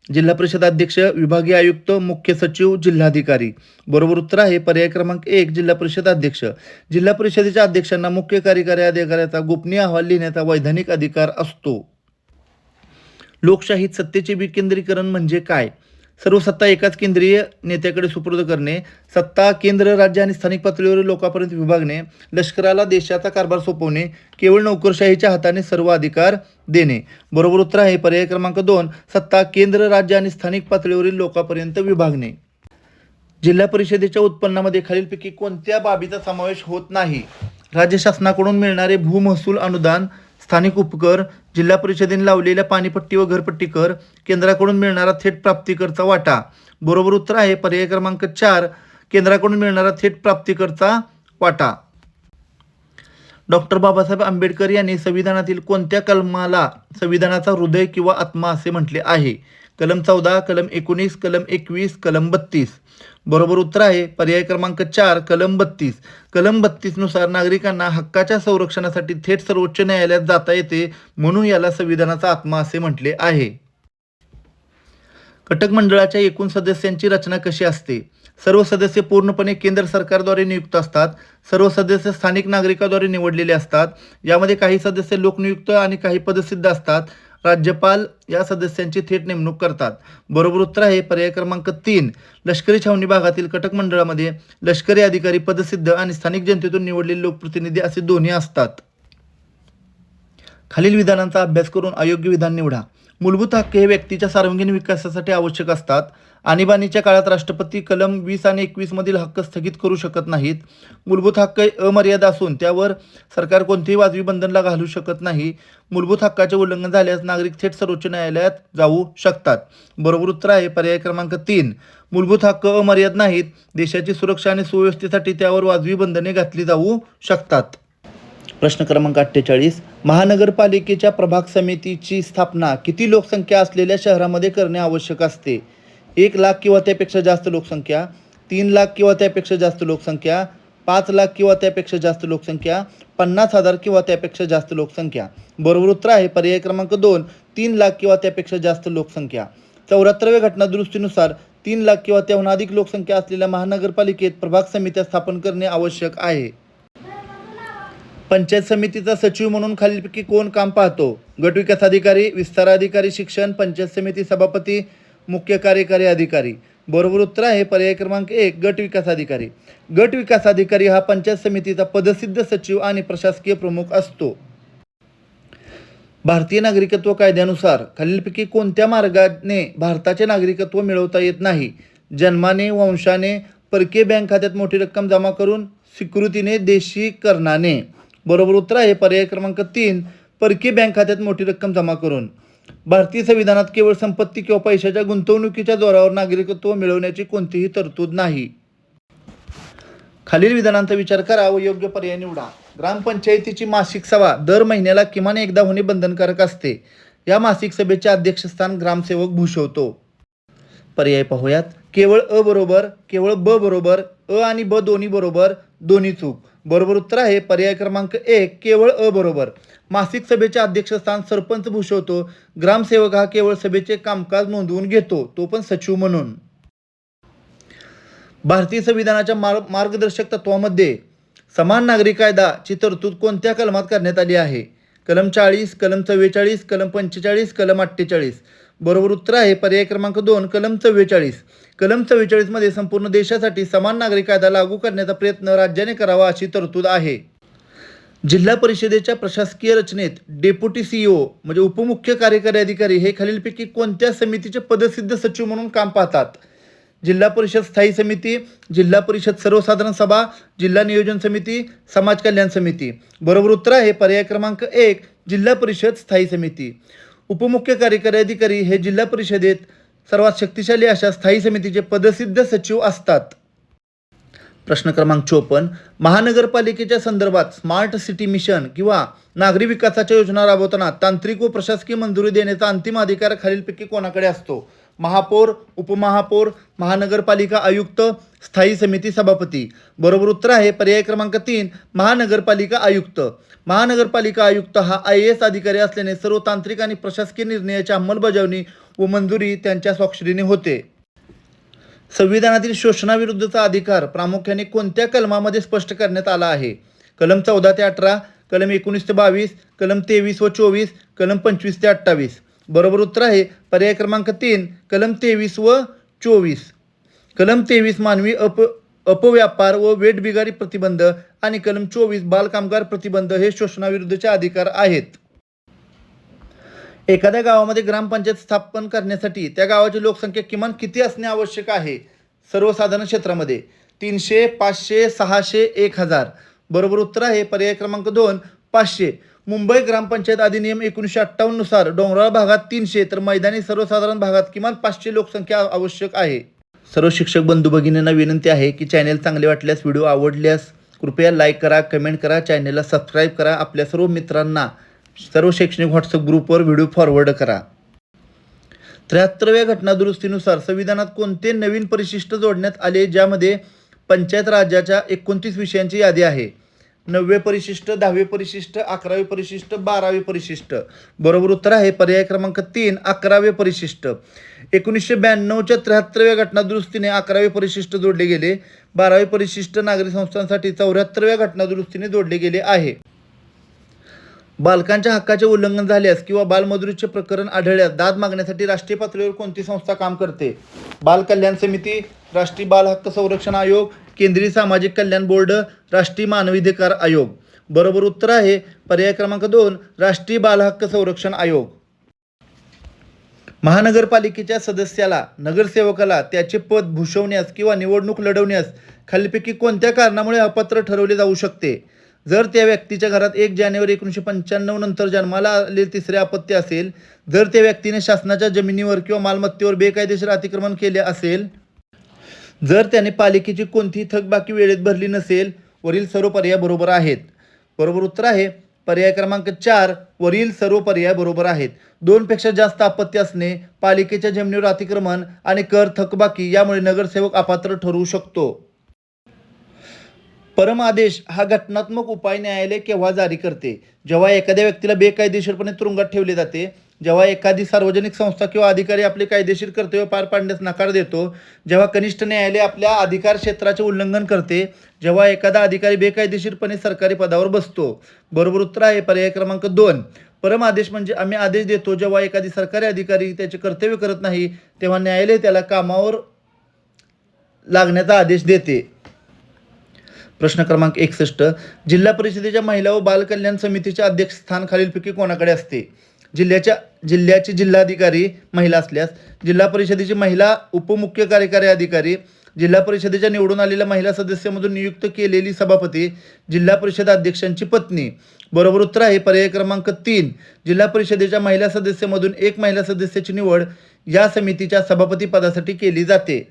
जिल्हा परिषद अध्यक्ष, विभागीय आयुक्त, मुख्य सचिव, जिल्हाधिकारी. बरोबर उत्तर आहे पर्याय क्रमांक 1 जिल्हा परिषद अध्यक्ष. जिल्हा परिषदेच्या अध्यक्षांना मुख्य कार्यकारी अधिकाऱ्याचा गोपनीय अहवाल लिहिण्याचा वैधानिक अधिकार असतो. लोकशाहीत सत्तेचे विकेंद्रीकरण म्हणजे काय? सर्व सत्ता एकाच केंद्रीय नेत्याकडे सुपूर्द करणे, सत्ता केंद्र, राज्य आणि स्थानिक पातळीवरील लोकांपर्यंत विभागणे, लष्कराला देशाचा कारभार सोपवणे, केवळ नोकरशाहीच्या हाताने सर्व अधिकार देणे. बरोबर उत्तर आहे पर्याय क्रमांक 2 सत्ता केंद्र, राज्य आणि स्थानिक पातळीवरील लोकांपर्यंत विभागणे. जिल्हा परिषदेच्या उत्पन्नामध्ये खालीलपैकी कोणत्या बाबीचा समावेश होत नाही? राज्य शासनाकडून मिळणारे भूमहसूल अनुदान, स्थानिक उपकर, जिल्हा परिषदेने लावलेल्या पाणीपट्टी व घरपट्टी कर, केंद्राकडून मिळणारा थेट प्राप्तिकरचा वाटा. बरोबर उत्तर आहे पर्याय क्रमांक 4 केंद्राकडून मिळणारा थेट प्राप्तिकरचा वाटा. डॉक्टर बाबासाहेब आंबेडकर यांनी संविधानातील कोणत्या कलमाला संविधानाचा हृदय किंवा आत्मा असे म्हटले आहे? कलम 14, कलम 19, कलम 21, कलम 32. बरोबर उत्तर आहे पर्याय क्रमांक 4 कलम 32. कलम 32 नुसार नागरिकांना हक्काच्या संरक्षणासाठी थेट सर्वोच्च न्यायालयात जाता येते, म्हणून याला संविधानाचा आत्मा असे म्हटले आहे. कटक मंडळाच्या एकूण सदस्यांची रचना कशी असते? सर्व सदस्य पूर्णपणे केंद्र सरकारद्वारे नियुक्त असतात. सर्व सदस्य स्थानिक नागरिकाद्वारे निवडलेले असतात. यामध्ये काही सदस्य लोकनियुक्त आणि काही पदसिद्ध असतात. राज्यपाल या सदस्यांची थेट नेमणूक करतात. बरोबर उत्तर आहे पर्याय क्रमांक 3 लष्करी छावणी भागातील कटक मंडळामध्ये लष्करी अधिकारी, पदसिद्ध आणि स्थानिक जनतेतून निवडलेले लोकप्रतिनिधी असे दोन्ही असतात. खालील विधानांचा अभ्यास करून अयोग्य विधान निवडा. मूलभूत हक्क हे व्यक्तीच्या सर्वांगीण विकासासाठी आवश्यक असतात. आणीबाणीच्या काळात राष्ट्रपती कलम 20 आणि 21 मधील हक्क स्थगित करू शकत नाहीत. मूलभूत हक्क अमर्याद असून त्यावर सरकार कोणतेही वाजवी बंधन घालू शकत नाही. मूलभूत हक्काचे उल्लंघन झाल्यास नागरिक थेट सर्वोच्च न्यायालयात जाऊ शकतात. बरोबर उत्तर आहे पर्याय क्रमांक 3 मूलभूत हक्क अमर्याद नाहीत. देशाची सुरक्षा आणि सुव्यवस्थेसाठी त्यावर वाजवी बंधने घातली जाऊ शकतात. प्रश्न क्रमांक 48 महानगरपालिकेच्या प्रभाग समितीची स्थापना किती लोकसंख्या असलेल्या शहरामध्ये करणे आवश्यक असते? 1 लाख किंवा त्यापेक्षा जास्त लोकसंख्या, 3 लाख किंवा त्यापेक्षा जास्त लोकसंख्या, 5 लाख किंवा त्यापेक्षा जास्त लोकसंख्या, 50,000 किंवा त्यापेक्षा जास्त लोकसंख्या. बरोबर उत्तर आहे पर्याय क्रमांक 2 3 लाख किंवा त्यापेक्षा जास्त लोकसंख्या. 74व्या घटना दुरुस्तीनुसार 3 लाख किंवा त्याहून अधिक लोकसंख्या असलेल्या महानगरपालिकेत प्रभाग समित्या स्थापन करणे आवश्यक आहे. पंचायत समितीचा सचिव म्हणून खालीलपैकी कोण काम पाहतो? गट विकास अधिकारी, विस्तार अधिकारी, शिक्षण, पंचायत समिती सभापती, मुख्य कार्यकारी अधिकारी. बरोबर उत्तर आहे पर्याय क्रमांक 1 गट विकास अधिकारी. गट विकास अधिकारी हा पंचायत समितीचा पदसिद्ध सचिव आणि प्रशासकीय प्रमुख असतो. भारतीय नागरिकत्व कायद्यानुसार खालीलपैकी कोणत्या मार्गाने भारताचे नागरिकत्व मिळवता येत नाही? जन्माने, वंशाने, परकीय बँक खात्यात मोठी रक्कम जमा करून, स्वीकृतीने, देशीकरणाने. बरोबर उत्तर आहे पर्याय क्रमांक 3 परकीय बँक खात्यात मोठी रक्कम जमा करून. भारतीय संविधानात केवळ संपत्ती किंवा पैशाच्या गुंतवणुकीच्या जोरावर नागरिकत्व मिळवण्याची कोणतीही तरतूद नाही. खालील विधानांचा विचार करा व योग्य पर्याय निवडा. ग्रामपंचायतीची मासिक सभा दर महिन्याला किमान एकदा होणे बंधनकारक असते. या मासिक सभेचे अध्यक्षस्थान ग्रामसेवक भूषवतो. पर्याय पाहूयात. केवळ अ बरोबर, केवळ ब बरोबर, अ आणि ब दोन्ही बरोबर, दोन्ही चूक. बरोबर उत्तर आहे पर्याय क्रमांक 1, केवळ अ बरोबर. मासिक सभेचे अध्यक्षस्थान सरपंच भूषवतो. ग्रामसेवक हा केवळ सभेचे कामकाज नोंदवून घेतो, तो पण सचिव म्हणून. भारतीय संविधानाच्या मार्गदर्शक तत्वामध्ये समान नागरी कायदाची तरतूद कोणत्या कलमात करण्यात आली आहे? कलम 40, कलम 44, कलम 45, कलम 48. बरोबर उत्तर आहे पर्याय क्रमांक 2, कलम 44. कलम 44 मध्ये संपूर्ण देशासाठी समान नागरी कायदा लागू करण्याचा प्रयत्न राज्याने करावा अशी तरतूद आहे. जिल्हा परिषदेच्या प्रशासकीय रचनेत डेप्युटी सीईओ म्हणजे उपमुख्य कार्यकारी अधिकारी हे खालीलपैकी कोणत्या समितीचे पदसिद्ध सचिव म्हणून काम पाहतात? जिल्हा परिषद स्थायी समिती, जिल्हा परिषद सर्वसाधारण सभा, जिल्हा नियोजन समिती, समाज कल्याण समिती. बरोबर उत्तर आहे पर्याय क्रमांक 1, जिल्हा परिषद स्थायी समिती. उपमुख्य कार्यकारी अधिकारी हे जिल्हा परिषदेत सर्वात शक्तिशाली अशा स्थायी समितीचे पदसिद्ध सचिव असतात. प्रश्न क्रमांक 54. महानगरपालिकेच्या संदर्भात स्मार्ट सिटी मिशन किंवा नागरी विकासाच्या योजना राबवताना तांत्रिक व प्रशासकीय मंजुरी देण्याचा अंतिम अधिकार खालीलपैकी कोणाकडे असतो? महापौर, उपमहापौर, महानगरपालिका आयुक्त, स्थायी समिती सभापती. बरोबर उत्तर आहे पर्याय क्रमांक 3, महानगरपालिका आयुक्त. महानगरपालिका आयुक्त हा IAS अधिकारी असल्याने सर्व तांत्रिक आणि प्रशासकीय निर्णयाची अंमलबजावणी व मंजुरी त्यांच्या स्वाक्षरीने होते. संविधानातील शोषणाविरुद्धचा अधिकार प्रामुख्याने कोणत्या कलमामध्ये स्पष्ट करण्यात आला आहे? कलम 14 ते 18, कलम 19 ते 22, कलम 23 व 24, कलम 25 ते 28. बरोबर उत्तर आहे पर्याय क्रमांक 3, कलम 23 व 24. कलम 23 मानवी अपव्यापार व वेठबिगारी प्रतिबंध आणि कलम 24 बालकामगार प्रतिबंध हे शोषणाविरुद्धचे अधिकार आहेत. एखाद्या गावामध्ये ग्रामपंचायत स्थापन करण्यासाठी त्या गावाची लोकसंख्या किमान किती असणे आवश्यक आहे? सर्वसाधारण क्षेत्रामध्ये 300, 500, 600, 1000. बरोबर उत्तर आहे पर्याय क्रमांक 2, 500. मुंबई ग्रामपंचायत अधिनियम 1958 नुसार डोंगराळ भागात 300 तर मैदानी सर्वसाधारण भागात किमान 500 लोकसंख्या आवश्यक आहे. सर्व शिक्षक बंधू भगिनींना विनंती आहे की चॅनेल चांगले वाटल्यास, व्हिडिओ आवडल्यास कृपया लाईक करा, कमेंट करा, चॅनेलला सबस्क्राईब करा. आपल्या सर्व मित्रांना सर्व शैक्षणिक व्हॉट्सअप ग्रुपवर व्हिडिओ फॉरवर्ड करा. 73व्या घटनादुरुस्तीनुसार संविधानात कोणते नवीन परिशिष्ट जोडण्यात आले ज्यामध्ये पंचायत राजाच्या 29 विषयांची यादी आहे? 9वे परिशिष्ट, 10वे परिशिष्ट, 11वे परिशिष्ट, 12वे परिशिष्ट. बरोबर उत्तर आहे पर्याय क्रमांक 3, 11वे परिशिष्ट. 1992च्या 73व्या घटनादुरुस्तीने 11वे परिशिष्ट जोडले गेले. 12वे परिशिष्ट नागरी संस्थांसाठी 74व्या घटनादुरुस्तीने जोडले गेले आहे. बालकांच्या हक्काचे उल्लंघन झाल्यास किंवा बालमजुरीचे प्रकरण आढळल्यास दाद मागण्यासाठी राष्ट्रीय पातळीवर कोणती संस्था काम करते? बाल कल्याण समिती, राष्ट्रीय बाल हक्क संरक्षण आयोग, केंद्रीय सामाजिक कल्याण बोर्ड, राष्ट्रीय मानवाधिकार आयोग. बरोबर उत्तर आहे पर्याय क्रमांक 2, राष्ट्रीय बाल हक्क संरक्षण आयोग. महानगरपालिकेच्या सदस्याला, नगरसेवकाला त्याचे पद भूषवण्यास किंवा निवडणूक लढवण्यास खालीलपैकी कोणत्या कारणामुळे अपात्र ठरवले जाऊ शकते? जर त्या व्यक्तीच्या घरात 1 जानेवारी 1995 नंतर जन्माला आलेले तिसरे अपत्य असेल, जर त्या व्यक्तीने शासनाच्या जमिनीवर किंवा मालमत्तेवर बेकायदेशीर अतिक्रमण केले असेल, जर त्याने पालिकेची कोणतीही थकबाकी वेळेत भरली नसेल. वरील सर्व पर्याय बरोबर आहेत. बरोबर उत्तर आहे पर्याय क्रमांक 4, वरील सर्व पर्याय बरोबर आहेत. 2 पेक्षा जास्त अपत्य असणे, पालिकेच्या जमिनीवर अतिक्रमण आणि कर थकबाकी यामुळे नगरसेवक अपात्र ठरवू शकतो. परमादेश हा घटनात्मक उपाय न्यायालय केव्हा जारी करते? जेव्हा एखाद्या व्यक्तीला बेकायदेशीरपणे तुरुंगात ठेवले जाते, जेव्हा एखादी सार्वजनिक संस्था किंवा अधिकारी आपले कायदेशीर कर्तव्य पार पाडण्यास नकार देतो, जेव्हा कनिष्ठ न्यायालय आपल्या अधिकार क्षेत्राचे उल्लंघन करते, जेव्हा एखादा अधिकारी बेकायदेशीरपणे सरकारी पदावर बसतो. बरोबर उत्तर आहे पर्याय क्रमांक 2. परमादेश म्हणजे आम्ही आदेश देतो जेव्हा एखादी सरकारी अधिकारी त्याचे कर्तव्य करत नाही तेव्हा न्यायालय त्याला कामावर लागण्याचा आदेश देते. प्रश्न क्रमांक 61. जिल्हा परिषदेच्या महिला व बाल कल्याण समितीचे अध्यक्षस्थान खालीलपैकी कोणाकडे असते? जिल्ह्याचे जिल्हाधिकारी महिला असल्यास, जिल्हा परिषदेची महिला उपमुख्य कार्यकारी अधिकारी, जिल्हा परिषदेच्या निवडून आलेल्या महिला सदस्यामधून नियुक्त केलेली सभापती, जिल्हा परिषद अध्यक्षांची पत्नी. बरोबर उत्तर आहे पर्याय क्रमांक 3. जिल्हा परिषदेच्या महिला सदस्यामधून एक महिला सदस्याची निवड या समितीच्या सभापती पदासाठी केली जाते.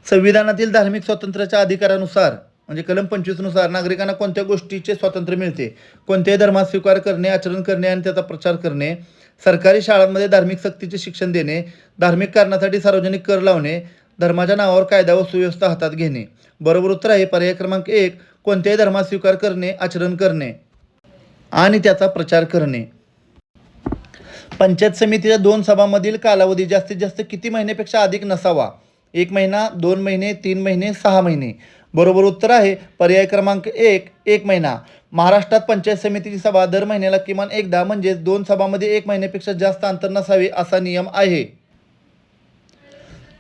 संविधानातील धार्मिक स्वातंत्र्याच्या अधिकारानुसार म्हणजे कलम 25 नुसार नागरिकांना कोणत्या गोष्टीचे स्वातंत्र्य मिळते? कोणत्याही धर्मात स्वीकार करणे, आचरण करणे आणि त्याचा प्रचार करणे, सरकारी शाळांमध्ये धार्मिक सक्तीचे शिक्षण देणे, धार्मिक कारणासाठी सार्वजनिक कर लावणे, धर्माच्या नावावर कायदा व सुव्यवस्था हातात घेणे. बरोबर उत्तर आहे पर्याय क्रमांक 1, कोणत्याही धर्मात स्वीकार करणे, आचरण करणे आणि त्याचा प्रचार करणे. पंचायत समितीच्या 2 सभांमधील कालावधी जास्तीत जास्त किती महिन्यापेक्षा अधिक नसावा? 1 महिना, 2 महिने, 3 महिने, 6 महिने. बरोबर उत्तर आहे पर्याय क्रमांक 1, 1 महिना. महाराष्ट्रात पंचायत समितीची सभा दर महिन्याला किमान एकदा म्हणजे 2 सभांमध्ये 1 महिन्यापेक्षा जास्त अंतर नसावे असा नियम आहे.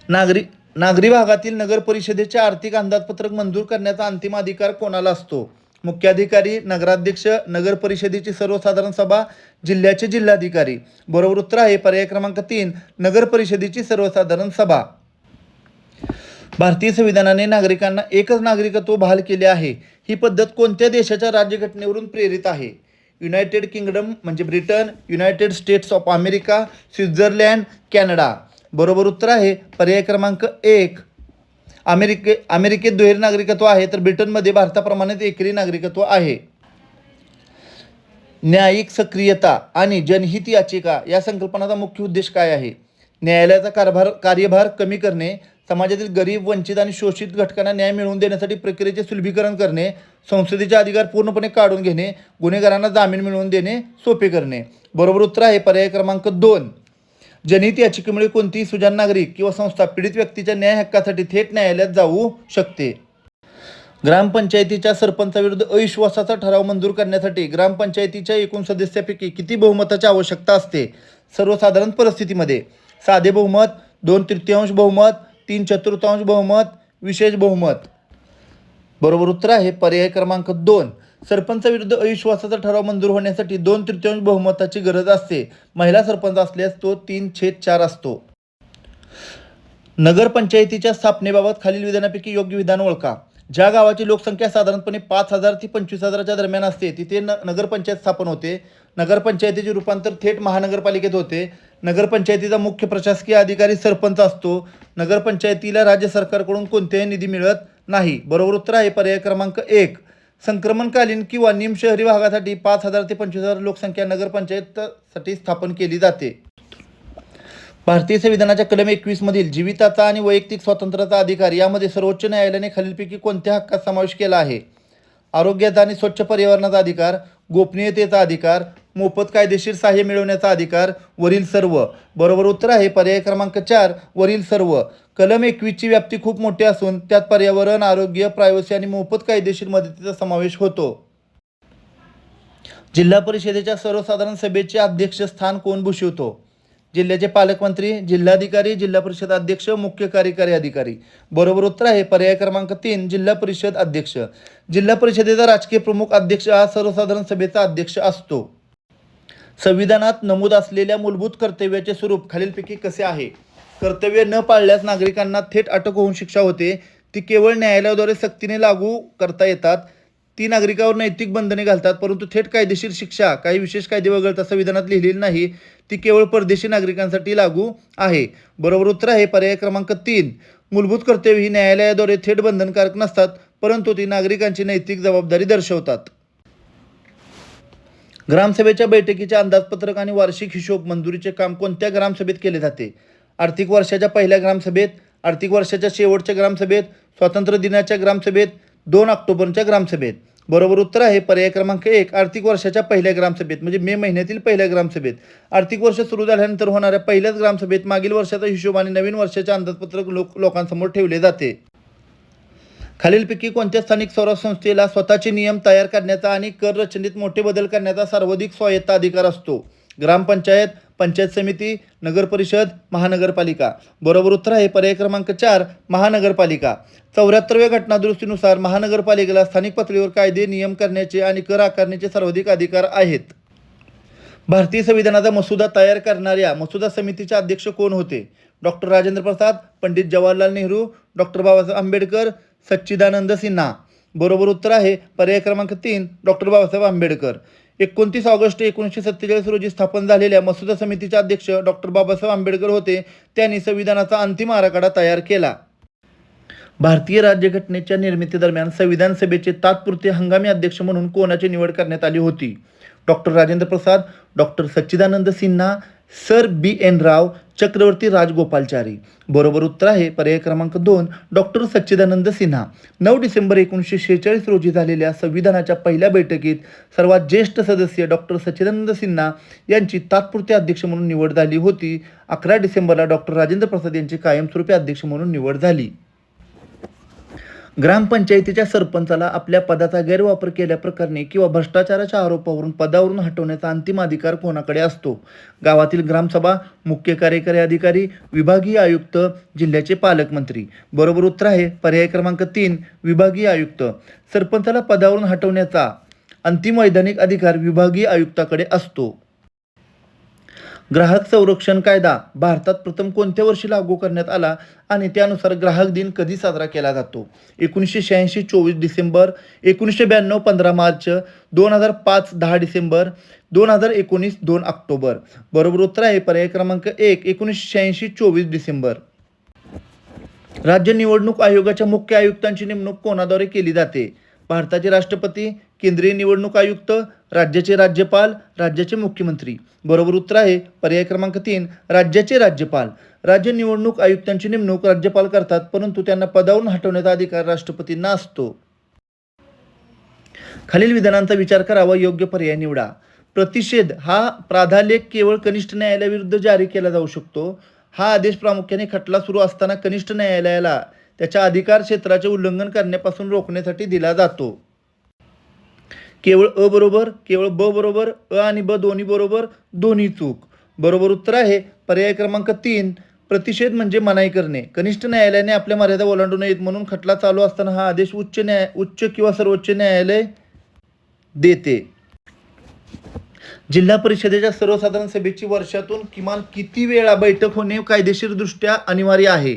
नागरी भागातील नगर परिषदेचे आर्थिक अंदाजपत्रक मंजूर करण्याचा अंतिम अधिकार कोणाला असतो? मुख्याधिकारी, नगराध्यक्ष, नगर परिषदेची सर्वसाधारण सभा, जिल्ह्याचे जिल्हाधिकारी. बरोबर उत्तर आहे पर्याय क्रमांक 3, नगर परिषदेची सर्वसाधारण सभा. भारतीय संविधानाने नागरिकांना एकच नागरिकत्व बहाल केले आहे. ही पद्धत कोणत्या देशाच्या राज्यघटनेवरून प्रेरित आहे? युनायटेड किंगडम म्हणजे Britain, United states of America, Switzerland, Canada. बरोबर उत्तर आहे पर्याय क्रमांक 1, अमेरिकेत दुहेरी नागरिकत्व आहे तर ब्रिटनमध्ये भारताप्रमाणेच एकरी नागरिकत्व आहे. न्यायिक सक्रियता आणि जनहित याचिका या संकल्पनाचा मुख्य उद्देश काय आहे? न्यायालयाचा कार्यभार कमी करणे, समाजातील गरीब, वंचित आणि शोषित घटकांना न्याय मिळवून देण्यासाठी प्रक्रियेचे सुलभीकरण करणे, संसदेचे अधिकार पूर्णपणे काढून घेणे, गुन्हेगारांना जामीन मिळवून देणे सोपे करणे. बरोबर उत्तर आहे पर्याय क्रमांक 2, जनहित याचिकेमुळे कोणतीही सुजाण नागरिक किंवा संस्था पीडित व्यक्तीच्या न्याय हक्कासाठी थेट न्यायालयात जाऊ शकते. ग्रामपंचायतीच्या सरपंचाविरुद्ध अविश्वासाचा ठराव मंजूर करण्यासाठी ग्रामपंचायतीच्या एकूण सदस्यापैकी किती बहुमताची आवश्यकता असते? सर्वसाधारण परिस्थितीमध्ये साधे बहुमत, 2/3 बहुमत, 3/4 बहुमत, विशेष बहुमत. बरोबर उत्तर आहे पर्याय क्रमांक 2, सरपंचाविरुद्ध अविश्वासाचा ठराव मंजूर होण्यासाठी 2/3 बहुमताची गरज असते. महिला सरपंच असल्यास तो 3/4 असतो. नगरपंचायतीच्या स्थापनेबाबत खालील विधानापैकी योग्य विधान ओळखा. ज्या गावाची लोकसंख्या साधारणपणे 5,000 ते 25,000च्या दरम्यान असते तिथे नगरपंचायत स्थापन होते. नगरपंचायतीचे रूपांतर थेट महानगरपालिकेत होते. नगरपंचायतीचा मुख्य प्रशासकीय अधिकारी सरपंच असतो. नगरपंचायतीला राज्य सरकारकडून कोणतेही निधी मिळत नाही. बरोबर उत्तर आहे पर्याय क्रमांक 1, संक्रमणकालीन किंवा निम शहरी भागासाठी 5,000 ते 25,000 लोकसंख्या नगरपंचायतसाठी स्थापन केली जाते. भारतीय संविधानाच्या कलम 21 मधील जीविताचा आणि वैयक्तिक स्वातंत्र्याचा अधिकार यामध्ये सर्वोच्च न्यायालयाने खालीलपैकी कोणत्या हक्कात समावेश केला आहे? आरोग्याचा आणि स्वच्छ पर्यावरणाचा अधिकार, गोपनीयतेचा अधिकार, मोफत कायदेशीर सहाय्य मिळवण्याचा अधिकार, वरील सर्व. बरोबर उत्तर आहे पर्याय क्रमांक 4, वरील सर्व. कलम 21ची व्याप्ती खूप मोठी असून त्यात पर्यावरण, आरोग्य, प्रायव्हसी आणि मोफत कायदेशीर मदतीचा समावेश होतो. जिल्हा परिषदेच्या सर्वसाधारण सभेचे अध्यक्षस्थान कोण भूषवतो? जिल्ह्याचे पालकमंत्री, जिल्हाधिकारी, जिल्हा परिषद अध्यक्ष, मुख्य कार्यकारी अधिकारी. बरोबर उत्तर आहे पर्याय क्रमांक 3, जिल्हा परिषद अध्यक्ष. जिल्हा परिषदेचा राजकीय प्रमुख अध्यक्ष हा सर्वसाधारण सभेचा अध्यक्ष असतो. संविधानात नमूद असलेल्या मूलभूत कर्तव्याचे स्वरूप खालीलपैकी कसे आहे? कर्तव्य न पाळल्यास नागरिकांना थेट अटक होऊन शिक्षा होते. ती केवळ न्यायालयाद्वारे सक्तीने लागू करता येतात. ती नागरिकावर नैतिक बंधने घालतात परंतु थेट कायदेशीर शिक्षा काही विशेष कायदे वगळता संविधानात लिहिलेली नाही. ती केवळ परदेशी नागरिकांसाठी लागू आहे. बरोबर उत्तर आहे पर्याय क्रमांक 3, मूलभूत कर्तव्य ही न्यायालयाद्वारे थेट बंधनकारक नसतात परंतु ती नागरिकांची नैतिक जबाबदारी दर्शवतात. ग्रामसभेच्या बैठकीचे अंदाजपत्रक आणि वार्षिक हिशोब मंजुरीचे काम कोणत्या ग्रामसभेत केले जाते? आर्थिक वर्षाच्या पहिल्या ग्रामसभेत, आर्थिक वर्षाच्या शेवटच्या ग्रामसभेत, स्वातंत्र्य दिनाच्या ग्रामसभेत, 2 ऑक्टोबरच्या ग्रामसभेत. बरोबर उत्तर आहे पर्याय क्रमांक 1, आर्थिक वर्षाच्या पहिल्या ग्रामसभेत म्हणजे मे महिन्यातील पहिल्या ग्रामसभेत. आर्थिक वर्ष सुरू झाल्यानंतर होणाऱ्या पहिल्याच ग्रामसभेत मागील वर्षाचा हिशोब आणि नवीन वर्षाचे अंदाजपत्रक लोकांसमोर ठेवले जाते. खालीलपैकी कोणत्या स्थानिक स्वराज्य संस्थेला स्वतःचे नियम तयार करण्याचा आणि कर रचनेत मोठे बदल करण्याचा सर्वाधिक स्वायत्त अधिकार असतो? ग्रामपंचायत, पंचायत समिती, नगर परिषद, महानगरपालिका. बरोबर उत्तर आहे पर्याय क्रमांक 4, महानगरपालिका. 74व्या घटनादुरुस्तीनुसार महानगरपालिकेला स्थानिक पातळीवर कायदे नियम करण्याचे आणि कर आकारण्याचे सर्वाधिक अधिकार आहेत. भारतीय संविधानाचा मसुदा तयार करणाऱ्या मसुदा समितीचे अध्यक्ष कोण होते? डॉक्टर राजेंद्र प्रसाद, पंडित जवाहरलाल नेहरू, डॉक्टर बाबासाहेब आंबेडकर, सच्चिदानंद सिन्हा. बरोबर उत्तर आहे पर्याय क्रमांक 3, डॉक्टर बाबासाहेब आंबेडकर. 29 ऑगस्ट 1947 रोजी स्थापन झालेल्या मसुदा समितीचे अध्यक्ष डॉक्टर बाबासाहेब आंबेडकर होते. त्यांनी संविधानाचा अंतिम आराखडा तयार केला. भारतीय राज्यघटनेच्या निर्मितीदरम्यान संविधान सभेचे तात्पुरते हंगामी अध्यक्ष म्हणून कोणाची निवड करण्यात आली होती? डॉक्टर राजेंद्र प्रसाद, डॉक्टर सच्चिदानंद सिन्हा, सर बी एन राव, चक्रवर्ती राजगोपालचारी. बरोबर उत्तर आहे पर्याय क्रमांक 2 डॉक्टर सच्चिदानंद सिन्हा. 9 डिसेंबर 1946 रोजी झालेल्या संविधानाच्या पहिल्या बैठकीत सर्वात ज्येष्ठ सदस्य डॉक्टर सच्चिदानंद सिन्हा यांची तात्पुरते अध्यक्ष म्हणून निवड झाली होती. 11 डिसेंबरला डॉक्टर राजेंद्र प्रसाद यांची कायमस्वरूपी अध्यक्ष म्हणून निवड झाली. ग्रामपंचायतीच्या सरपंचाला आपल्या पदाचा गैरवापर केल्याप्रकरणी किंवा भ्रष्टाचाराच्या आरोपावरून पदावरून हटवण्याचा अंतिम अधिकार कोणाकडे असतो? गावातील ग्रामसभा, मुख्य कार्यकारी अधिकारी, विभागीय आयुक्त, जिल्ह्याचे पालकमंत्री. बरोबर उत्तर आहे पर्याय क्रमांक 3 विभागीय आयुक्त. सरपंचाला पदावरून हटवण्याचा अंतिम वैधानिक अधिकार विभागीय आयुक्ताकडे असतो. ग्राहक संरक्षण कायदा भारतात प्रथम कोणत्या वर्षी लागू करण्यात आला आणि त्यानुसार ग्राहक दिन कधी साजरा केला जातो? 1986 24 डिसेंबर, 1992 15 मार्च, 2005 10 डिसेंबर, 2019 2 ऑक्टोबर. बरोबर उत्तर आहे पर्याय क्रमांक 1 1986 24 डिसेंबर. राज्य निवडणूक आयोगाच्या मुख्य आयुक्तांची नेमणूक कोणाद्वारे केली जाते? भारताचे राष्ट्रपती, केंद्रीय निवडणूक आयुक्त, राज्याचे राज्यपाल, राज्याचे मुख्यमंत्री. बरोबर उत्तर आहे पर्याय क्रमांक 3 राज्याचे राज्यपाल. राज्य निवडणूक आयुक्तांची नेमणूक राज्यपाल करतात, परंतु त्यांना पदावरून हटवण्याचा अधिकार राष्ट्रपतींना असतो. खालील विधानांचा विचार करावा, योग्य पर्याय निवडा. प्रतिषेध हा प्राधालेख केवळ कनिष्ठ न्यायालयाविरुद्ध जारी केला जाऊ शकतो. हा आदेश प्रामुख्याने खटला सुरू असताना कनिष्ठ न्यायालयाला त्याच्या अधिकार क्षेत्राचे उल्लंघन करण्यापासून रोखण्यासाठी दिला जातो. केवळ अ बरोबर, केवळ ब बरोबर, अ आणि ब दोन्ही बरोबर, दोन्ही चूक. बरोबर उत्तर आहे पर्याय क्रमांक 3 प्रतिषेध म्हणजे मनाई करणे. कनिष्ठ न्यायालयाने आपल्या मर्यादा ओलांडू नयेत म्हणून खटला चालू असताना हा आदेश उच्च किंवा सर्वोच्च न्यायालय देते. जिल्हा परिषदेच्या सर्वसाधारण सभेची वर्षातून किमान किती वेळा बैठक होणे कायदेशीरदृष्ट्या अनिवार्य आहे?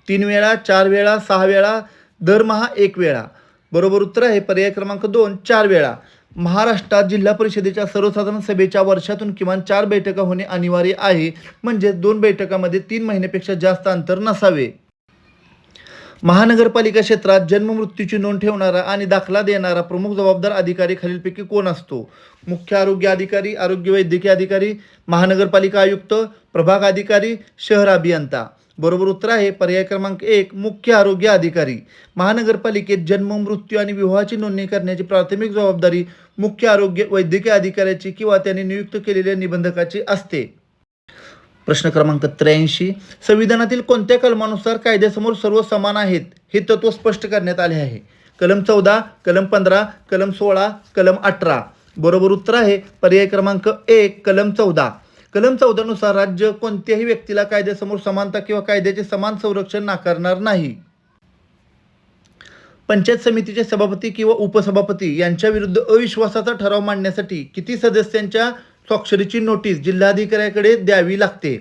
3 वेळा, 4 वेळा, 6 वेळा, दरमहा 1 वेळा. बरोबर उत्तर आहे पर्याय क्रमांक 2 4 वेळा. महाराष्ट्रात जिल्हा परिषदेच्या सर्वसाधारण सभेच्या वर्षातून किमान 4 बैठका होणे अनिवार्य आहे, म्हणजे 2 बैठकांमध्ये 3 महिन्यापेक्षा जास्त अंतर नसावे. महानगरपालिका क्षेत्रात जन्म मृत्यूची नोंद ठेवणारा आणि दाखला देणारा प्रमुख जबाबदार अधिकारी खालीलपैकी कोण असतो? मुख्य आरोग्य अधिकारी, आरोग्य वैद्यकीय अधिकारी, महानगरपालिका आयुक्त, प्रभाग अधिकारी, शहर अभियंता. बरोबर उत्तर आहे पर्याय क्रमांक 1 मुख्य आरोग्य अधिकारी. महानगरपालिकेत जन्म, मृत्यू आणि विवाहाची नोंदणी करण्याची प्राथमिक जबाबदारी मुख्य आरोग्य वैद्यकीय अधिकाऱ्याची किंवा त्यांनी नियुक्त केलेल्या निबंधकाची असते. प्रश्न क्रमांक 83 संविधानातील कोणत्या कलमानुसार कायद्यासमोर सर्व समान आहेत हे तत्व स्पष्ट करण्यात आले आहे? कलम 14, कलम 15, कलम 16, कलम 18. बरोबर उत्तर आहे पर्याय क्रमांक 1 कलम 14. कलम 14 नुसार राज्य कोणत्याही व्यक्तीला कायद्यासमोर समानता किंवा कायद्याचे समान संरक्षण नाकारणार नाही. पंचायत समितीचे सभापती किंवा उपसभापती यांच्या विरुद्ध अविश्वासाचा ठराव मांडण्यासाठी किती सदस्यांच्या स्वाक्षरीची नोटीस जिल्हाधिकाऱ्याकडे द्यावी लागते?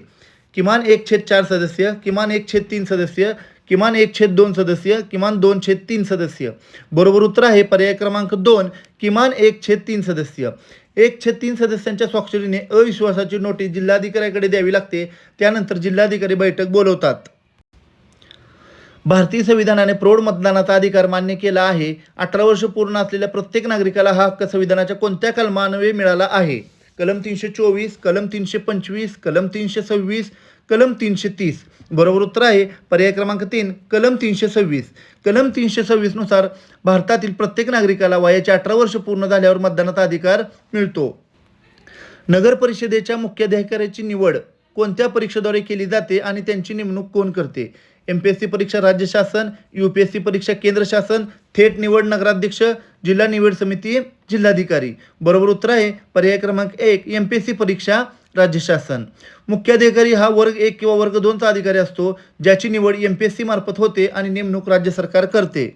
किमान 1/4 सदस्य, किमान 1/3 सदस्य, किमान 1/2 सदस्य, किमान 2/3 सदस्य. बरोबर उत्तर आहे पर्याय क्रमांक 2 किमान 1/3 सदस्य. 1/3 सदस्यांच्या स्वाक्षरीने अविश्वासाची नोटीस जिल्हाधिकाऱ्याकडे द्यावी लागते. त्यानंतर जिल्हाधिकारी बैठक बोलवतात. भारतीय संविधानाने प्रौढ मतदानाचा अधिकार मान्य केला आहे. 18 वर्ष पूर्ण असलेल्या प्रत्येक नागरिकाला हा हक्क संविधानाच्या कोणत्या कलमान्वये मिळाला आहे? कलम 324, कलम 325, कलम 326, कलम 330. बरोबर उत्तर आहे पर्याय क्रमांक 3 कलम 326. कलम 326 नुसार भारतातील प्रत्येक नागरिकाला वयाचे 18 वर्ष पूर्ण झाल्यावर मतदानाचा अधिकार मिळतो. नगर परिषदेच्या मुख्याधिकाऱ्याची निवड कोणत्या परीक्षेद्वारे केली जाते आणि त्यांची नेमणूक कोण करते? MPSC परीक्षा राज्य शासन, UPSC परीक्षा केंद्र शासन, थेट निवड नगराध्यक्ष, जिल्हा निवड समिती, जिल्हाधिकारी. बरोबर उत्तर आहे पर्याय क्रमांक 1 MPSC परीक्षा राज्य शासन. मुख्याधिकारी हा वर्ग 1 किंवा वर्ग 2 चा अधिकारी असतो, ज्याची निवड MPSC मार्फत होते आणि नेमणूक राज्य सरकार करते.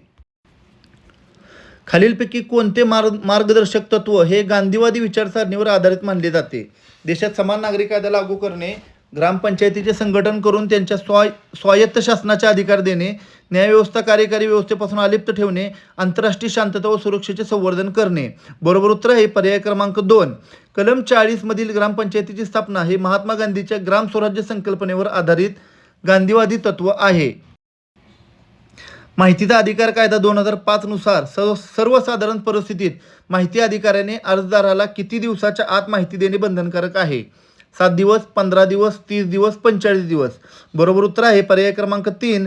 खालीलपैकी कोणते मार्गदर्शक तत्व हे गांधीवादी विचारसरणीवर आधारित मानले जाते? देशात समान नागरी कायदा लागू करणे, ग्रामपंचायतीचे संघटन करून त्यांच्या स्वायत्त शासनाचे अधिकार देणे, न्यायव्यवस्था कार्यकारी व्यवस्थेपासून अलिप्त ठेवणे, आंतरराष्ट्रीय शांतता व सुरक्षेचे संवर्धन करणे. बरोबर उत्तर आहे पर्याय क्रमांक 2 कलम 40 मधील ग्रामपंचायतीची स्थापना हे महात्मा गांधीच्या ग्राम स्वराज्य संकल्पनेवर आधारित गांधीवादी तत्व आहे. माहितीचा अधिकार कायदा 2005 नुसार सर्वसाधारण परिस्थितीत माहिती अधिकाऱ्याने अर्जदाराला किती दिवसाच्या आत माहिती देणे बंधनकारक आहे? 7 दिवस, 15 दिवस, 30 दिवस, 45 दिवस. बरोबर उत्तर आहे पर्याय क्रमांक 3,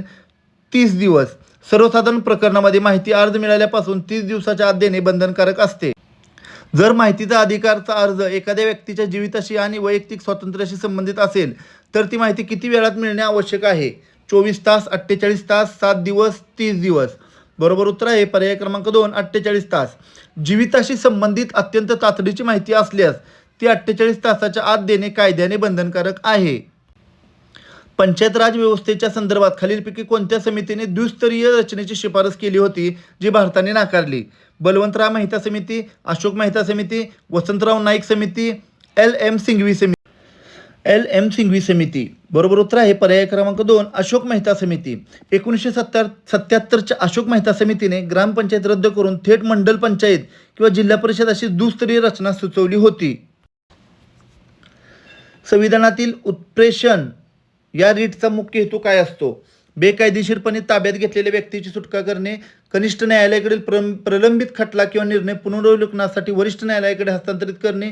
30 दिवस. सर्वसाधारण प्रकरणामध्ये माहिती अर्ज मिळाल्यापासून 30 दिवसाच्या आत देणे बंधनकारक असते. जर माहितीचा अधिकारचा अर्ज एखाद्या व्यक्तीच्या जीविताशी आणि वैयक्तिक स्वातंत्र्याशी संबंधित असेल तर ती माहिती किती वेळात मिळणे आवश्यक आहे? 24 तास, 48 तास, 7 दिवस, 30 दिवस. बरोबर उत्तर आहे पर्याय क्रमांक 2, 48 तास. जीविताशी संबंधित अत्यंत तातडीची माहिती असल्यास ती 48 तासाच्या आत देणे कायद्याने बंधनकारक आहे. पंचायत राज व्यवस्थेच्या संदर्भात खालीलपैकी कोणत्या समितीने द्विस्तरीय रचनेची शिफारस केली होती जी भारताने नाकारली? बलवंतराव मेहता समिती, अशोक मेहता समिती, वसंतराव नाईक समिती, एल.एम. सिंघवी समिती. एल.एम. सिंघवी समिती. बरोबर उत्तर आहे पर्याय क्रमांक 2, अशोक मेहता समिती. 1977च्या अशोक मेहता समितीने ग्रामपंचायत रद्द करून थेट मंडल पंचायत किंवा जिल्हा परिषद अशी दुस्तरीय रचना सुचवली होती. संविधानातील उत्प्रेषण या रीटचा मुख्य हेतू काय असतो? बेकायदेशीरपणे ताब्यात घेतलेल्या व्यक्तीची सुटका करणे, कनिष्ठ न्यायालयाकडील प्रलंबित खटला किंवा निर्णय पुनरावलोकनासाठी वरिष्ठ न्यायालयाकडे हस्तांतरित करणे,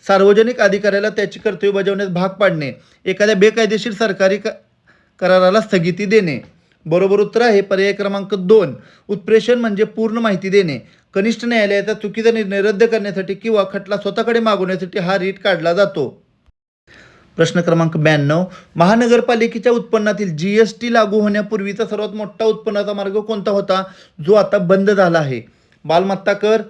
सार्वजनिक अधिकाऱ्याला त्याची कर्तव्य बजावण्यास भाग पाडणे, एखाद्या बेकायदेशीर सरकारी कराराला स्थगिती देणे. बरोबर उत्तर आहे पर्याय क्रमांक 2, उत्प्रेषण म्हणजे पूर्ण माहिती देणे. कनिष्ठ न्यायालयाचा चुकीचा निर्णय रद्द करण्यासाठी किंवा खटला स्वतःकडे मागवण्यासाठी हा रीट काढला जातो. प्रश्न क्रमांक 92, महानगरपालिकेच्या उत्पन्नातील GST लागू होण्यापूर्वीचा सर्वात मोठा उत्पन्नाचा मार्ग कोणता होता जो आता बंद झाला आहे? मालमत्ता कर,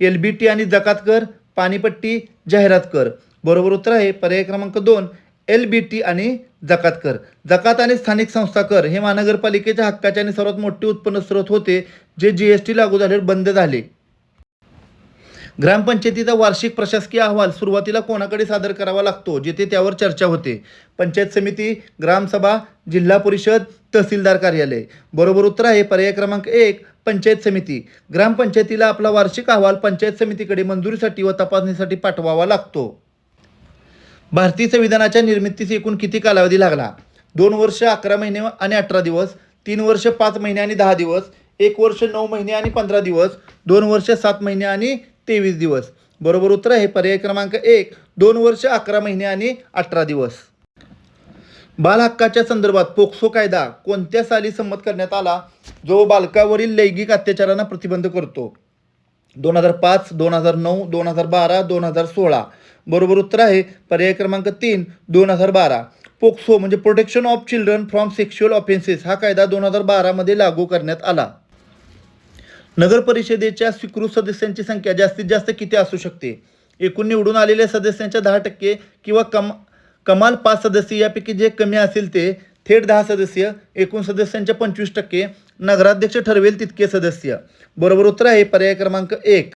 LBT आणि जकात कर, पाणीपट्टी, जाहिरात कर. बरोबर उत्तर आहे पर्याय क्रमांक 2, LBT आणि जकात कर. जकात आणि स्थानिक संस्था कर हे महानगरपालिकेच्या हक्काचे आणि सर्वात मोठे उत्पन्न स्रोत होते जे GST लागू झाल्यावर बंद झाले. ग्रामपंचायतीचा वार्षिक प्रशासकीय अहवाल सुरुवातीला कोणाकडे सादर करावा लागतो जेथे त्यावर चर्चा होते? पंचायत समिती, ग्रामसभा, जिल्हा परिषद, तहसीलदार कार्यालय. बरोबर उत्तर आहे पर्याय क्रमांक 1, पंचायत समिती. ग्रामपंचायतीला आपला वार्षिक अहवाल पंचायत समितीकडे मंजुरीसाठी व तपासणीसाठी पाठवावा लागतो. भारतीय संविधानाच्या निर्मितीस एकूण किती कालावधी लागला? 2 वर्ष 11 महिने आणि 18 दिवस, 3 वर्ष 5 महिने आणि 10 दिवस, 1 वर्ष 9 महिने आणि 15 दिवस, 2 वर्ष 7 महिने आणि 23 दिवस. बरोबर उत्तर आहे पर्याय क्रमांक 1, 2 वर्ष 11 महिने आणि 18 दिवस. बाल हक्काच्या संदर्भात पोक्सो कायदा कोणत्या साली संमत करण्यात आला जो बालकावरील लैंगिक अत्याचारांना प्रतिबंध करतो? 2005, 2009, 2012, 2016. बरोबर उत्तर आहे पर्याय क्रमांक 3, 2012. पोक्सो म्हणजे protection of children from sexual offences हा कायदा 2012 मध्ये लागू करण्यात आला. नगर परिषदेच्या स्वीकृत सदस्यांची संख्या जास्तीत जास्त किती असू शकते? एकूण निवडून आलेल्या सदस्यांच्या 10% किंवा कमाल 5 सदस्य यापैकी जे कमी असेल ते थेट 10 सदस्य, एकूण सदस्यांच्या 25%, नगराध्यक्ष ठरवेल तितके सदस्य. बरोबर उत्तर आहे पर्याय क्रमांक 1.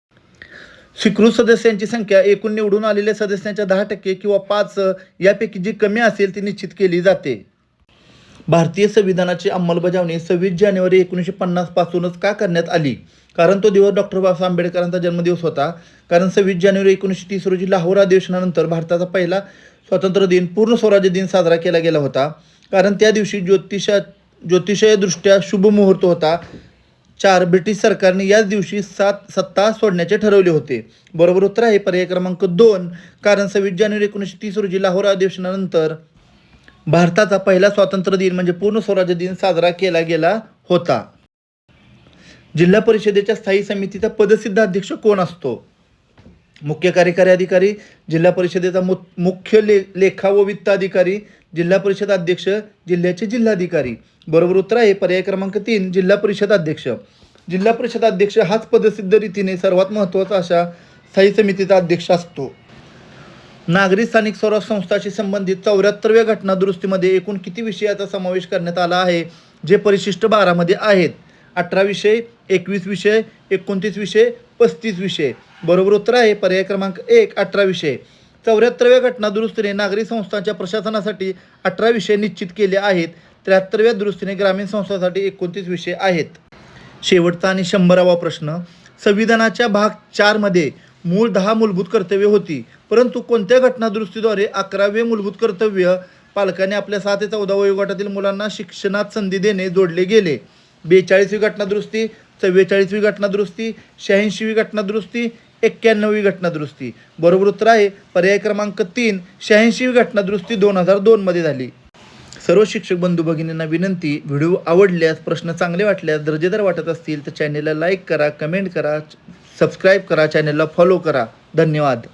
स्वीकृत सदस्यांची संख्या एकूण निवडून आलेल्या सदस्यांच्या 10% किंवा 5 यापैकी जी कमी असेल ती निश्चित केली जाते. भारतीय संविधानाची अंमलबजावणी 26 जानेवारी 1950 पासूनच का करण्यात आली? कारण तो दिवस डॉक्टर बाबासाहेब आंबेडकरांचा जन्मदिवस होता. कारण 26 जानेवारी 1930 रोजी लाहोर अधिवेशनानंतर भारताचा पहिला स्वातंत्र्य दिन पूर्ण स्वराज्य दिन साजरा केला गेला होता. कारण त्या दिवशी ज्योतिषीयदृष्ट्या शुभ मुहूर्त होता. 4 ब्रिटिश सरकारने याच दिवशी सत्ता सोडण्याचे ठरवले होते. बरोबर उत्तर आहे पर्याय क्रमांक 2, कारण 26 जानेवारी 1930 रोजी लाहोर अधिवेशनानंतर भारताचा पहिला स्वातंत्र्य दिन म्हणजे पूर्ण स्वराज्य दिन साजरा केला गेला होता. जिल्हा परिषदेच्या स्थायी समितीचा पदसिद्ध अध्यक्ष कोण असतो? मुख्य कार्यकारी अधिकारी, जिल्हा परिषदेचा मुख्य लेखा व वित्त अधिकारी, जिल्हा परिषद अध्यक्ष, जिल्ह्याचे जिल्हाधिकारी. बरोबर उत्तर आहे पर्याय क्रमांक 3, जिल्हा परिषद अध्यक्ष. जिल्हा परिषद अध्यक्ष हाच पदसिद्ध रीतीने सर्वात महत्त्वाचा अशा स्थायी समितीचा अध्यक्ष असतो. नागरी स्थानिक स्वराज्य संस्थांशी संबंधित 74व्या घटना दुरुस्तीमध्ये एकूण किती विषयाचा समावेश करण्यात आला आहे जे परिशिष्ट 12 मध्ये आहेत? 18 विषय, 21 विषय, 29 विषय, 35 विषय. बरोबर उत्तर आहे पर्याय क्रमांक 1, 18 विषय. 74व्या घटना दुरुस्तीने नागरी संस्थांच्या प्रशासनासाठी 18 विषय निश्चित केले आहेत. 73व्या दुरुस्तीने ग्रामीण संस्थांसाठी 29 विषय आहेत. शेवटचा आणि 100वा प्रश्न. संविधानाच्या भाग 4 मध्ये मूळ 10 मूलभूत कर्तव्ये होती, परंतु कोणत्या घटना दुरुस्तीद्वारे 11वे मूलभूत कर्तव्य पालकांनी आपल्या 6 ते 14 वयोगटातील मुलांना शिक्षणात संधी देणे जोडले गेले? 42वी घटनादुरुस्ती, 44वी घटनादुरुस्ती, 86वी घटनादुरुस्ती, 91वी घटनादुरुस्ती. बरोबर उत्तर आहे पर्याय क्रमांक 3, 86वी घटनादुरुस्ती 2002 मध्ये झाली. सर्व शिक्षक बंधू भगिनींना विनंती, व्हिडिओ आवडल्यास, प्रश्न चांगले वाटल्यास, दर्जेदार वाटत असतील तर चॅनेलला लाईक करा, कमेंट करा, सबस्क्राईब करा, चॅनेलला फॉलो करा. धन्यवाद.